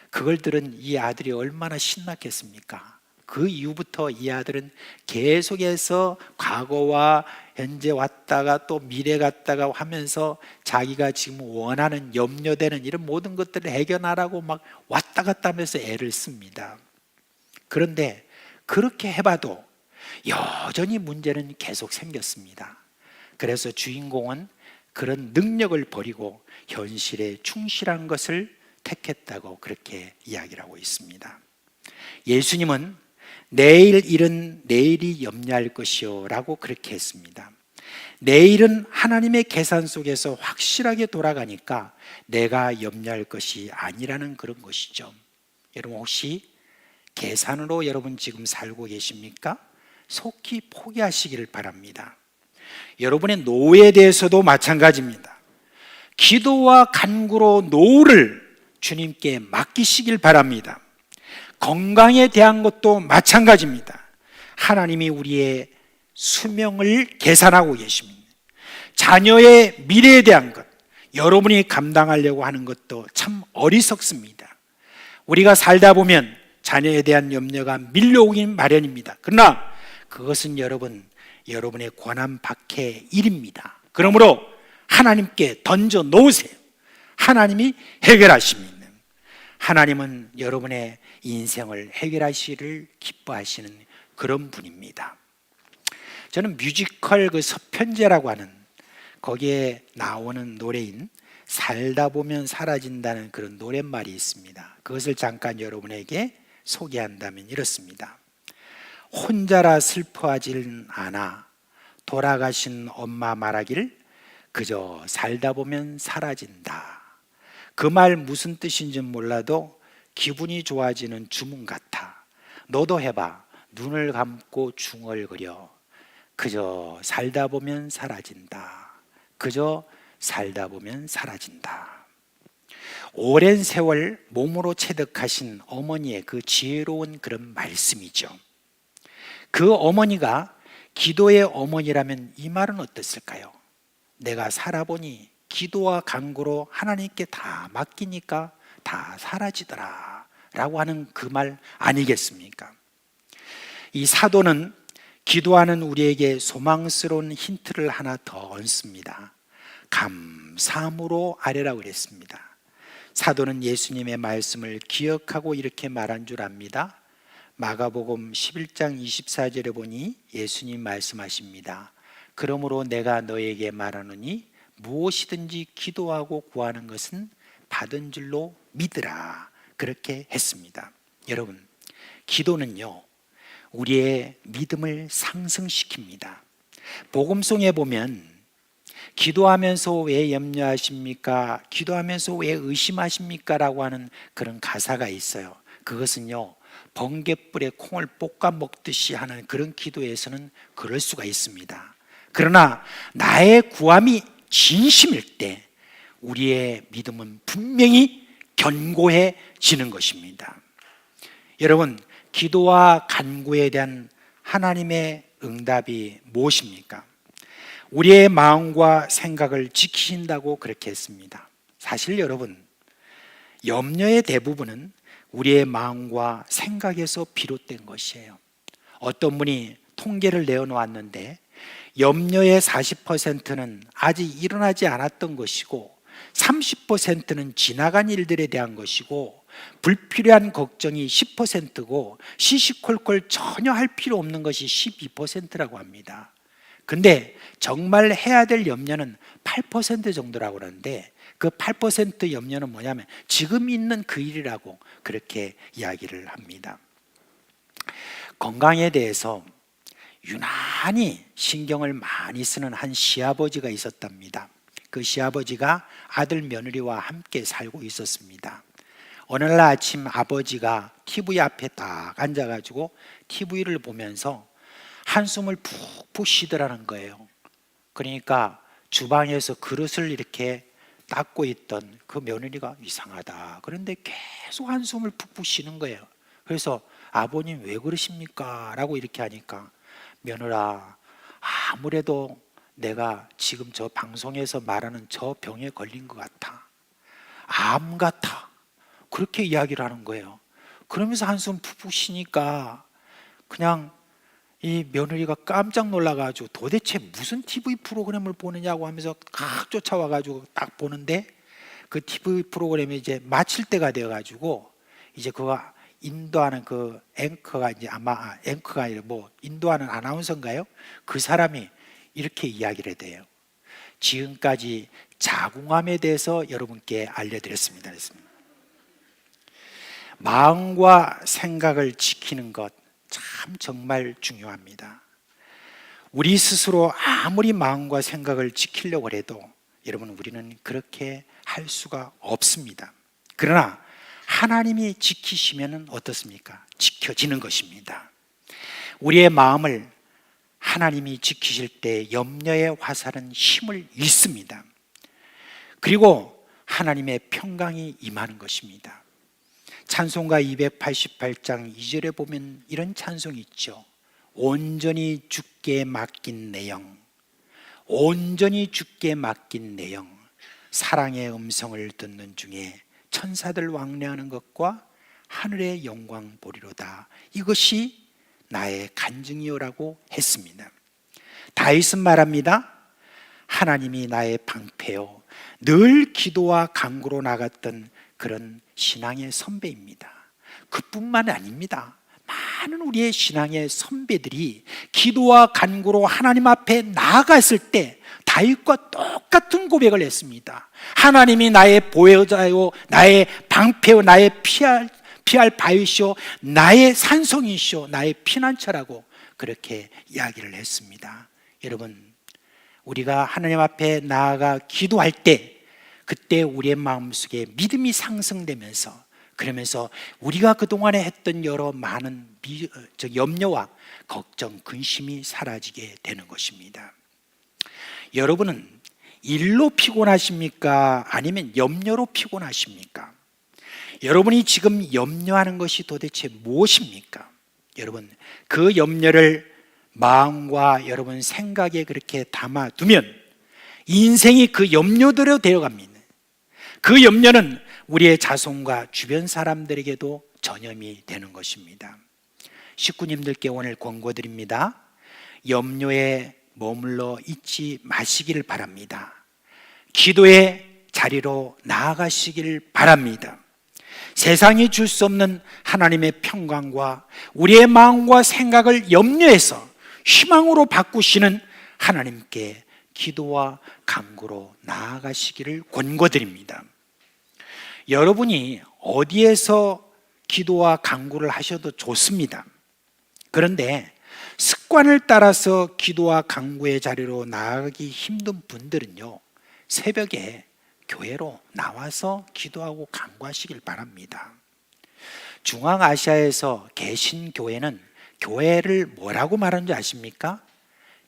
그걸 들은 이 아들이 얼마나 신났겠습니까? 그 이후부터 이 아들은 계속해서 과거와 현재 왔다가 또 미래 갔다가 하면서 자기가 지금 원하는 염려되는 이런 모든 것들을 해결하라고 막 왔다 갔다 하면서 애를 씁니다. 그런데 그렇게 해봐도 여전히 문제는 계속 생겼습니다. 그래서 주인공은 그런 능력을 버리고 현실에 충실한 것을 택했다고 그렇게 이야기를 하고 있습니다. 예수님은 내일 일은 내일이 염려할 것이요 라고 그렇게 했습니다. 내일은 하나님의 계산 속에서 확실하게 돌아가니까 내가 염려할 것이 아니라는 그런 것이죠. 여러분 혹시 계산으로 여러분 지금 살고 계십니까? 속히 포기하시기를 바랍니다. 여러분의 노후에 대해서도 마찬가지입니다. 기도와 간구로 노후를 주님께 맡기시길 바랍니다. 건강에 대한 것도 마찬가지입니다. 하나님이 우리의 수명을 계산하고 계십니다. 자녀의 미래에 대한 것, 여러분이 감당하려고 하는 것도 참 어리석습니다. 우리가 살다 보면 자녀에 대한 염려가 밀려오긴 마련입니다. 그러나 그것은 여러분의 권한 밖의 일입니다. 그러므로 하나님께 던져 놓으세요. 하나님이 해결하십니다. 하나님은 여러분의 인생을 해결하시기를 기뻐하시는 그런 분입니다. 저는 뮤지컬 그 서편제라고 하는 거기에 나오는 노래인 살다 보면 사라진다는 그런 노랫말이 있습니다. 그것을 잠깐 여러분에게 소개한다면 이렇습니다. 혼자라 슬퍼하진 않아 돌아가신 엄마 말하길 그저 살다 보면 사라진다. 그 말 무슨 뜻인지 몰라도 기분이 좋아지는 주문 같아. 너도 해봐. 눈을 감고 중얼거려. 그저 살다 보면 사라진다. 그저 살다 보면 사라진다. 오랜 세월 몸으로 체득하신 어머니의 그 지혜로운 그런 말씀이죠. 그 어머니가 기도의 어머니라면 이 말은 어땠을까요? 내가 살아보니 기도와 간구로 하나님께 다 맡기니까 다 사라지더라 라고 하는 그 말 아니겠습니까? 이 사도는 기도하는 우리에게 소망스러운 힌트를 하나 더 얹습니다. 감사함으로 아뢰라고 그랬습니다. 사도는 예수님의 말씀을 기억하고 이렇게 말한 줄 압니다. 마가복음 11장 24절에 보니 예수님 말씀하십니다. 그러므로 내가 너에게 말하노니 무엇이든지 기도하고 구하는 것은 받은 줄로 믿으라. 그렇게 했습니다. 여러분, 기도는요, 우리의 믿음을 상승시킵니다. 복음송에 보면 기도하면서 왜 염려하십니까? 기도하면서 왜 의심하십니까? 라고 하는 그런 가사가 있어요. 그것은요, 번갯불에 콩을 볶아 먹듯이 하는 그런 기도에서는 그럴 수가 있습니다. 그러나 나의 구함이 진심일 때 우리의 믿음은 분명히 견고해지는 것입니다. 여러분, 기도와 간구에 대한 하나님의 응답이 무엇입니까? 우리의 마음과 생각을 지키신다고 그렇게 했습니다. 사실 여러분, 염려의 대부분은 우리의 마음과 생각에서 비롯된 것이에요. 어떤 분이 통계를 내어놓았는데 염려의 40%는 아직 일어나지 않았던 것이고 30%는 지나간 일들에 대한 것이고 불필요한 걱정이 10%고 시시콜콜 전혀 할 필요 없는 것이 12%라고 합니다. 근데 정말 해야 될 염려는 8% 정도라고 그러는데 그 8% 염려는 뭐냐면 지금 있는 그 일이라고 그렇게 이야기를 합니다. 건강에 대해서 유난히 신경을 많이 쓰는 한 시아버지가 있었답니다. 그 시아버지가 아들 며느리와 함께 살고 있었습니다. 어느 날 아침 아버지가 TV 앞에 딱 앉아가지고 TV를 보면서 한숨을 푹푹 쉬더라는 거예요. 그러니까 주방에서 그릇을 이렇게 닦고 있던 그 며느리가 이상하다. 그런데 계속 한숨을 푹푹 쉬는 거예요. 그래서 아버님 왜 그러십니까? 라고 이렇게 하니까 며느라, 아무래도 내가 지금 저 방송에서 말하는 저 병에 걸린 것 같아. 암 같아. 그렇게 이야기를 하는 거예요. 그러면서 한숨 푹푹 쉬니까 그냥 이 며느리가 깜짝 놀라가지고 도대체 무슨 TV 프로그램을 보느냐고 하면서 각 쫓아와가지고 딱 보는데 그 TV 프로그램이 이제 마칠 때가 되어가지고 이제 그거 인도하는 그 앵커가 이제 아마 앵커가 아니라 뭐 인도하는 아나운서인가요? 그 사람이 이렇게 이야기를 해요. 지금까지 자궁암에 대해서 여러분께 알려드렸습니다. 마음과 생각을 지키는 것 참 정말 중요합니다. 우리 스스로 아무리 마음과 생각을 지키려고 해도 여러분 우리는 그렇게 할 수가 없습니다. 그러나 하나님이 지키시면 어떻습니까? 지켜지는 것입니다. 우리의 마음을 하나님이 지키실 때 염려의 화살은 힘을 잃습니다. 그리고 하나님의 평강이 임하는 것입니다. 찬송가 288장 2절에 보면 이런 찬송이 있죠. 온전히 주께 맡긴 내 영, 온전히 주께 맡긴 내 영, 사랑의 음성을 듣는 중에 천사들 왕래하는 것과 하늘의 영광 보리로다. 이것이 나의 간증이요라고 했습니다. 다윗은 말합니다. 하나님이 나의 방패요, 늘 기도와 간구로 나갔던 그런 신앙의 선배입니다. 그뿐만 아닙니다. 많은 우리의 신앙의 선배들이 기도와 간구로 하나님 앞에 나아갔을 때 다윗과 똑같은 고백을 했습니다. 하나님이 나의 보호자요, 나의 방패요, 나의 피할 바위시오, 나의 산성이시오, 나의 피난처라고 그렇게 이야기를 했습니다. 여러분, 우리가 하나님 앞에 나아가 기도할 때 그때 우리의 마음속에 믿음이 상승되면서 그러면서 우리가 그동안에 했던 여러 많은 염려와 걱정, 근심이 사라지게 되는 것입니다. 여러분은 일로 피곤하십니까? 아니면 염려로 피곤하십니까? 여러분이 지금 염려하는 것이 도대체 무엇입니까? 여러분, 그 염려를 마음과 여러분 생각에 그렇게 담아두면 인생이 그 염려대로 되어갑니다. 그 염려는 우리의 자손과 주변 사람들에게도 전염이 되는 것입니다. 식구님들께 오늘 권고드립니다. 염려에 머물러 있지 마시기를 바랍니다. 기도의 자리로 나아가시길 바랍니다. 세상이 줄 수 없는 하나님의 평강과 우리의 마음과 생각을 염려해서 희망으로 바꾸시는 하나님께 기도와 간구로 나아가시기를 권고드립니다. 여러분이 어디에서 기도와 간구를 하셔도 좋습니다. 그런데 습관을 따라서 기도와 간구의 자리로 나아가기 힘든 분들은요, 새벽에 교회로 나와서 기도하고 간구하시길 바랍니다. 중앙아시아에서 개신교회는 교회를 뭐라고 말하는지 아십니까?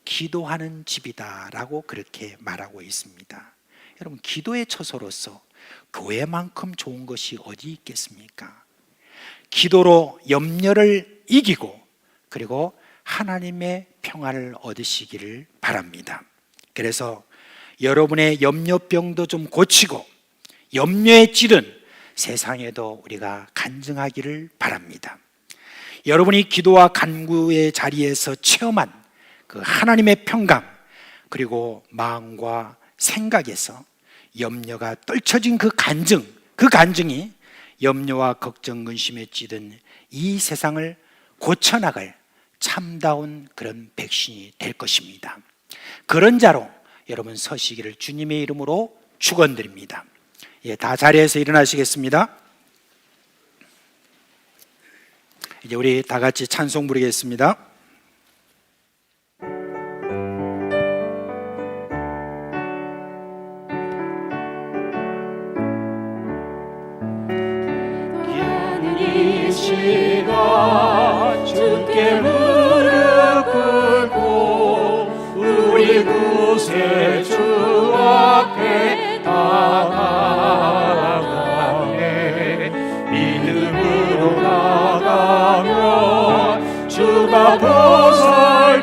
기도하는 집이다라고 그렇게 말하고 있습니다. 여러분, 기도의 처소로서 교회만큼 좋은 것이 어디 있겠습니까? 기도로 염려를 이기고 그리고 하나님의 평안을 얻으시기를 바랍니다. 그래서 여러분의 염려병도 좀 고치고 염려에 찌든 세상에도 우리가 간증하기를 바랍니다. 여러분이 기도와 간구의 자리에서 체험한 그 하나님의 평강, 그리고 마음과 생각에서 염려가 떨쳐진 그 간증이 염려와 걱정, 근심에 찌든 이 세상을 고쳐나갈 참다운 그런 백신이 될 것입니다. 그런 자로 여러분 서시기를 주님의 이름으로 축원드립니다. 다 자리에서 일어나시겠습니다. 이제 우리 다 같이 찬송 부르겠습니다. 이 시간 주께 무릎 꿇고 우리 구세주 앞에 나아가네. 믿음으로 나가면 주가 보살피사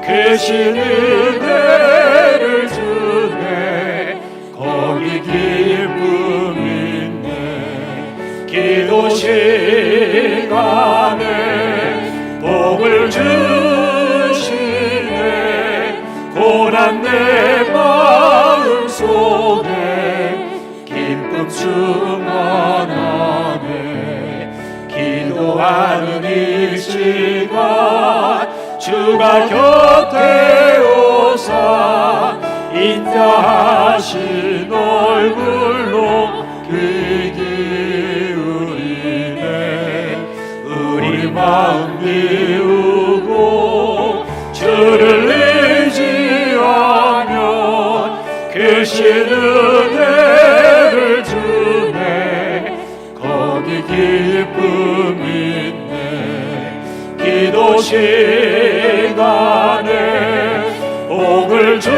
계신 은혜를 주네. 거기 기쁨이 기도 시간에 복을 주시네. 고난 내 마음 속에 기쁨 충만하네. 기도하는 이 시간 주가 곁에 오사 인자하신 얼굴로 귀 우리 마음 비우고 주를 의지하면 크신 은혜를 주네. 거기 기쁨 있네. 기도 시간에 복을 주시네.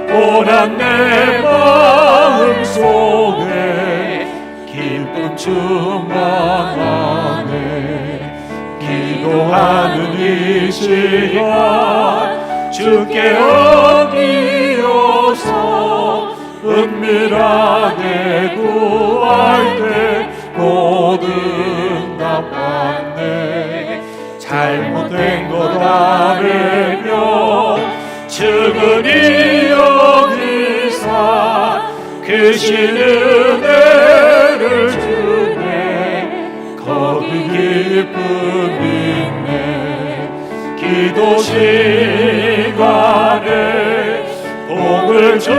고난 내 마음 속에 기쁨 충만하네. 기도하는 이 시간 주께 어기어서 은밀하게 구할 때 곧 응답받네. 잘못된 것 아뢰며 측은히 여기사 크신 은혜를 주네. 거기 기쁨 있네. 기도 시간에 복을 주시네.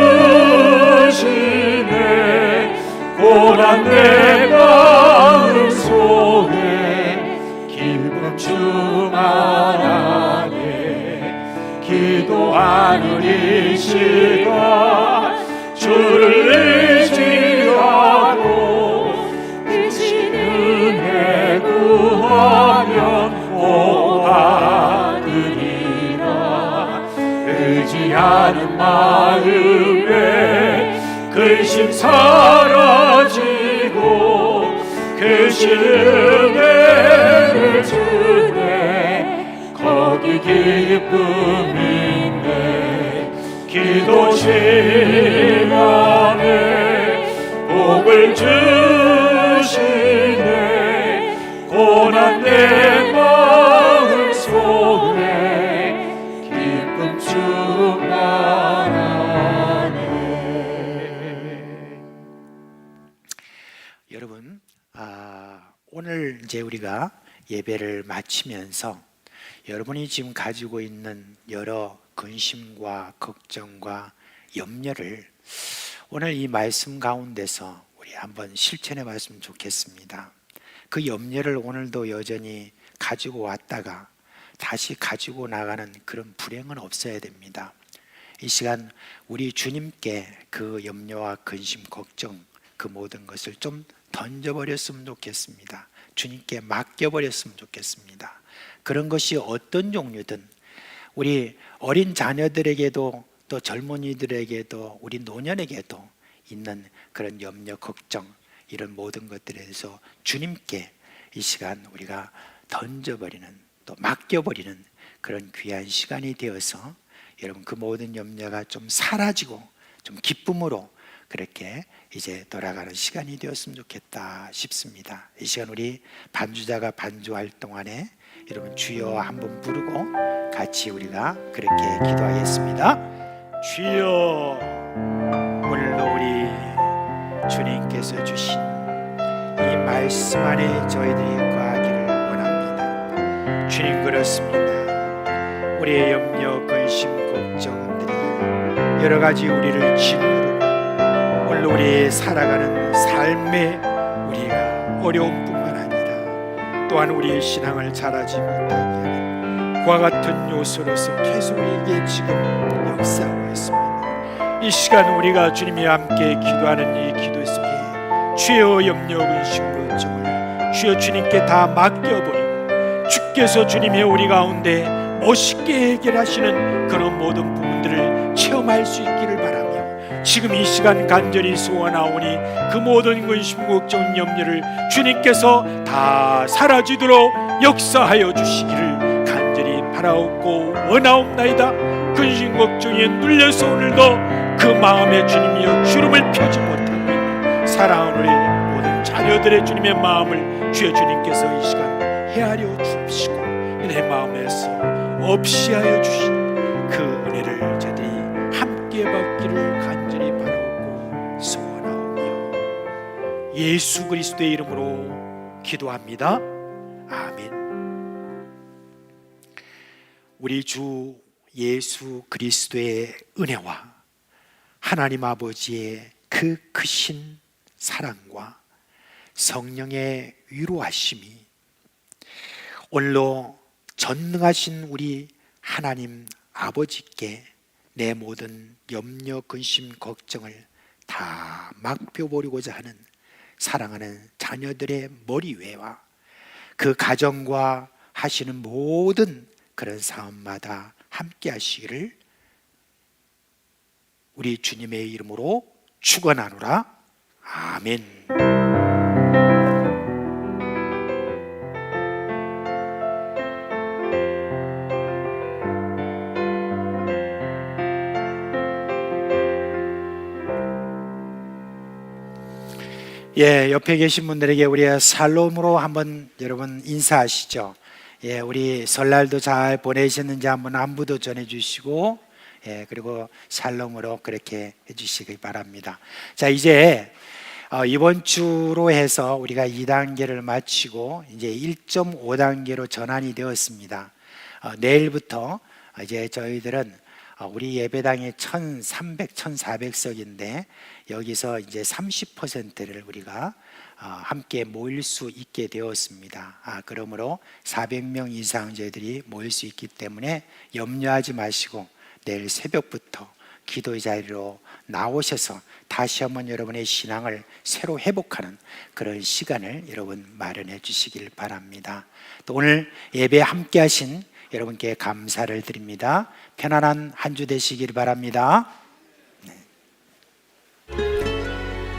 고난 내 마음 속에 기쁨 충만하네. 기도하는 이 시간 주를 의지하고 크신 은혜 구하면 오하느니라. 의지하는 마음에 근심 사라지고 크신 은혜를 주네. 거기 기쁨 있네. 기도 시간에 복을 주시네. 고난 내 내 마음 속에 기쁨 충만하네. 여러분, 오늘 이제 우리가 예배를 마치면서 여러분이 지금 가지고 있는 여러 근심과 걱정과 염려를 오늘 이 말씀 가운데서 우리 한번 실천해 봤으면 좋겠습니다. 그 염려를 오늘도 여전히 가지고 왔다가 다시 가지고 나가는 그런 불행은 없어야 됩니다. 이 시간 우리 주님께 그 염려와 근심, 걱정 그 모든 것을 좀 던져버렸으면 좋겠습니다. 주님께 맡겨버렸으면 좋겠습니다. 그런 것이 어떤 종류든 우리 어린 자녀들에게도 또 젊은이들에게도 우리 노년에게도 있는 그런 염려, 걱정 이런 모든 것들에 대해서 주님께 이 시간 우리가 던져버리는 또 맡겨버리는 그런 귀한 시간이 되어서 여러분 그 모든 염려가 좀 사라지고 좀 기쁨으로 그렇게 이제 돌아가는 시간이 되었으면 좋겠다 싶습니다. 이 시간 우리 반주자가 반주할 동안에 여러분 주여 한번 부르고 같이 우리가 그렇게 기도하겠습니다. 주여, 오늘도 우리 주님께서 주신 이 말씀 안에 저희들이 거하기를 원합니다. 주님, 그렇습니다. 우리의 염려, 근심, 걱정들이 여러 가지 우리를 짓누르고 오늘 우리 살아가는 삶에 우리가 어려움뿐만 아니라 또한 우리의 신앙을 자라지 못하게 하는 그와 같은 요소로서 계속 우리에게 지금 역사하고 있습니다. 이 시간 우리가 주님이 함께 기도하는 이 기도 속에 주여 염려, 근심, 걱정을 주여 주님께 다 맡겨버리고 주께서 주님의 우리 가운데 멋있게 해결하시는 그런 모든 부분들을 체험할 수 있기를 바라며 지금 이 시간 간절히 소원하오니 그 모든 근심, 걱정, 염려를 주님께서 다 사라지도록 역사하여 주시기를 간절히 바라옵고 원하옵나이다. 근심, 걱정에 눌려서 오늘도 그 마음에 주님이여 주름을 펴지 못하고 있는 사랑하는 우리 모든 자녀들의 주님의 마음을 주여 주님께서 이 시간 헤아려 주시고 내 마음에서 없이 하여 주신 그 은혜를 저들이 함께 받기를 간절히 바라오고 소원하오며 예수 그리스도의 이름으로 기도합니다. 아멘. 우리 주 예수 그리스도의 은혜와 하나님 아버지의 그 크신 사랑과 성령의 위로하심이 오늘로 전능하신 우리 하나님 아버지께 내 모든 염려, 근심, 걱정을 다 맡겨버리고자 하는 사랑하는 자녀들의 머리 위와 그 가정과 하시는 모든 그런 삶마다 함께 하시기를 우리 주님의 이름으로 축원하노라. 아멘. 예, 옆에 계신 분들에게 우리의 샬롬으로 한번 여러분 인사하시죠. 예, 우리 설날도 잘 보내셨는지 한번 안부도 전해주시고, 예, 그리고 샬롬으로 그렇게 해주시기 바랍니다. 자, 이제 이번 주로 해서 우리가 2단계를 마치고 이제 1.5단계로 전환이 되었습니다. 내일부터 이제 저희들은 우리 예배당이 1,300, 1,400석인데 여기서 이제 30%를 우리가 함께 모일 수 있게 되었습니다. 그러므로 400명 이상 저희들이 모일 수 있기 때문에 염려하지 마시고 내일 새벽부터 기도의 자리로 나오셔서 다시 한번 여러분의 신앙을 새로 회복하는 그런 시간을 여러분 마련해 주시길 바랍니다. 또 오늘 예배 함께 하신 여러분께 감사를 드립니다. 편안한 한 주 되시길 바랍니다.